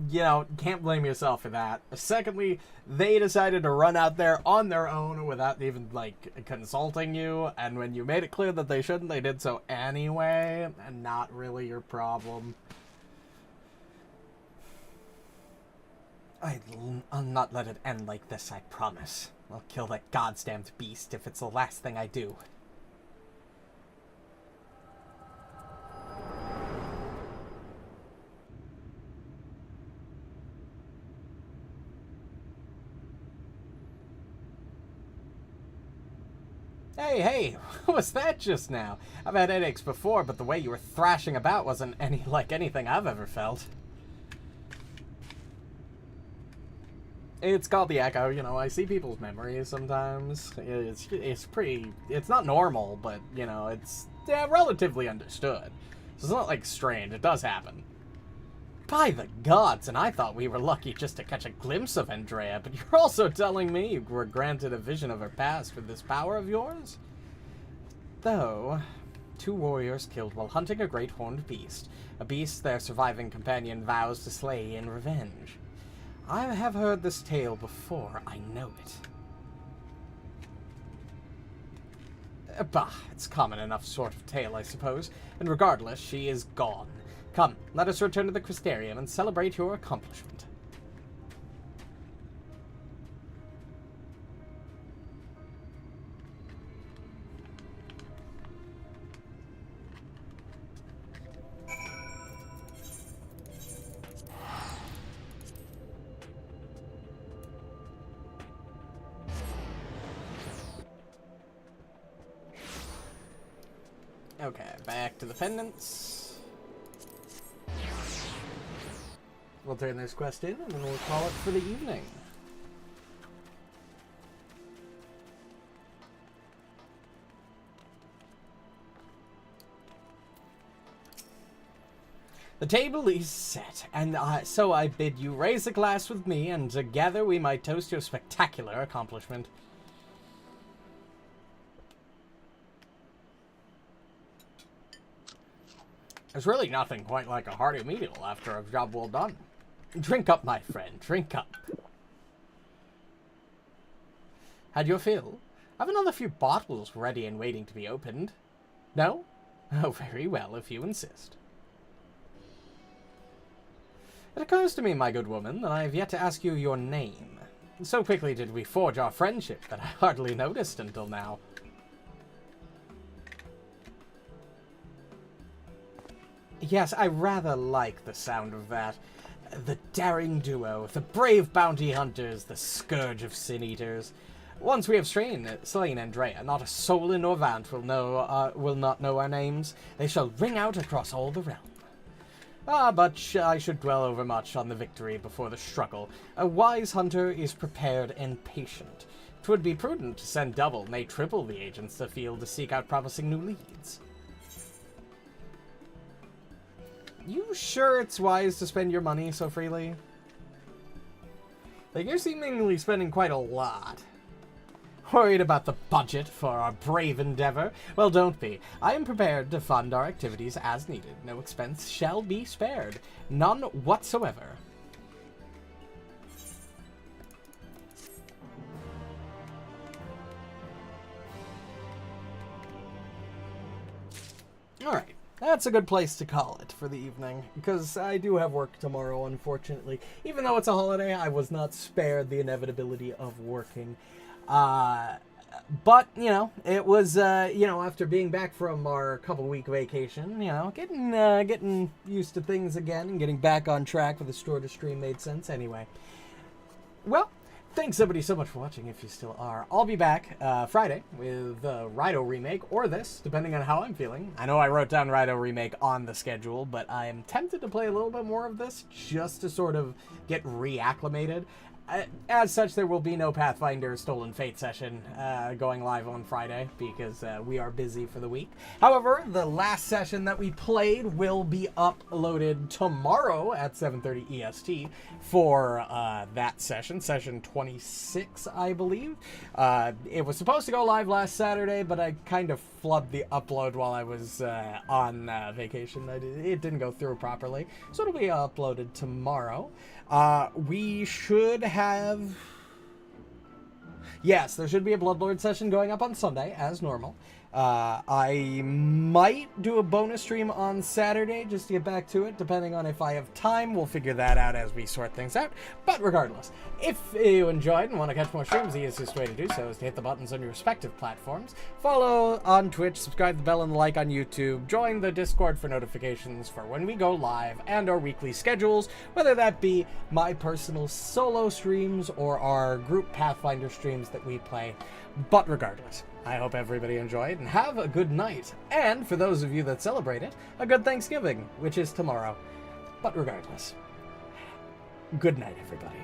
Speaker 1: You know, can't blame yourself for that. Secondly, they decided to run out there on their own without even, like, consulting you, and when you made it clear that they shouldn't, they did so anyway, and not really your problem. I'll not let it end like this, I promise. I'll kill that goddamned beast if it's the last thing I do. Hey, what was that just now? I've had headaches before, but the way you were thrashing about wasn't like anything I've ever felt. It's called the Echo, you know, I see people's memories sometimes. It's not normal, but, you know, it's relatively understood. So it's not, like, strange, it does happen. By the gods, and I thought we were lucky just to catch a glimpse of Andrea, but you're also telling me you were granted a vision of her past with this power of yours? Though, 2 warriors killed while hunting a great horned beast, a beast their surviving companion vows to slay in revenge. I have heard this tale before, I know it. Bah, it's common enough sort of tale, I suppose, and regardless, she is gone. Come, let us return to the Crystarium and celebrate your accomplishment. Okay, back to the pendants. We'll turn this quest in, and then we'll call it for the evening. The table is set, and so I bid you raise a glass with me, and together we might toast your spectacular accomplishment. There's really nothing quite like a hearty meal after a job well done. Drink up, my friend, drink up. Had your fill? I've another few bottles ready and waiting to be opened. No? Oh, very well, if you insist. It occurs to me, my good woman, that I have yet to ask you your name. So quickly did we forge our friendship that I hardly noticed until now. Yes, I rather like the sound of that. The daring duo, the brave bounty hunters, the scourge of sin-eaters. Once we have slain Andrea, not a soul in Norvant will not know our names. They shall ring out across all the realm. But I should dwell overmuch on the victory before the struggle. A wise hunter is prepared and patient. 'Twould be prudent to send double, nay triple the agents to field to seek out promising new leads. You sure it's wise to spend your money so freely? Like, you're seemingly spending quite a lot. Worried about the budget for our brave endeavor? Well, don't be. I am prepared to fund our activities as needed. No expense shall be spared. None whatsoever. Alright. That's a good place to call it for the evening, because I do have work tomorrow, unfortunately. Even though it's a holiday, I was not spared the inevitability of working. But, you know, it was, you know, after being back from our couple-week vacation, you know, getting used to things again and getting back on track with the store-to-stream made sense anyway. Well, Thanks everybody so much for watching, if you still are. I'll be back Friday with the Rido remake, or this, depending on how I'm feeling. I know I wrote down Rido remake on the schedule, but I am tempted to play a little bit more of this, just to sort of get reacclimated. As such, there will be no Pathfinder Stolen Fate session going live on Friday, because we are busy for the week. However, the last session that we played will be uploaded tomorrow at 7:30 EST for that session, session 26, I believe. It was supposed to go live last Saturday, but I kind of flubbed the upload while I was on vacation. It didn't go through properly, so it'll be uploaded tomorrow. We should have... Yes, there should be a Bloodlord session going up on Sunday, as normal. I might do a bonus stream on Saturday, just to get back to it, depending on if I have time. We'll figure that out as we sort things out. But regardless, if you enjoyed and want to catch more streams, the easiest way to do so is to hit the buttons on your respective platforms. Follow on Twitch, subscribe to the bell and the like on YouTube, join the Discord for notifications for when we go live, and our weekly schedules, whether that be my personal solo streams or our group Pathfinder streams that we play. But regardless, I hope everybody enjoyed, and have a good night. And for those of you that celebrate it, a good Thanksgiving, which is tomorrow. But regardless, good night, everybody.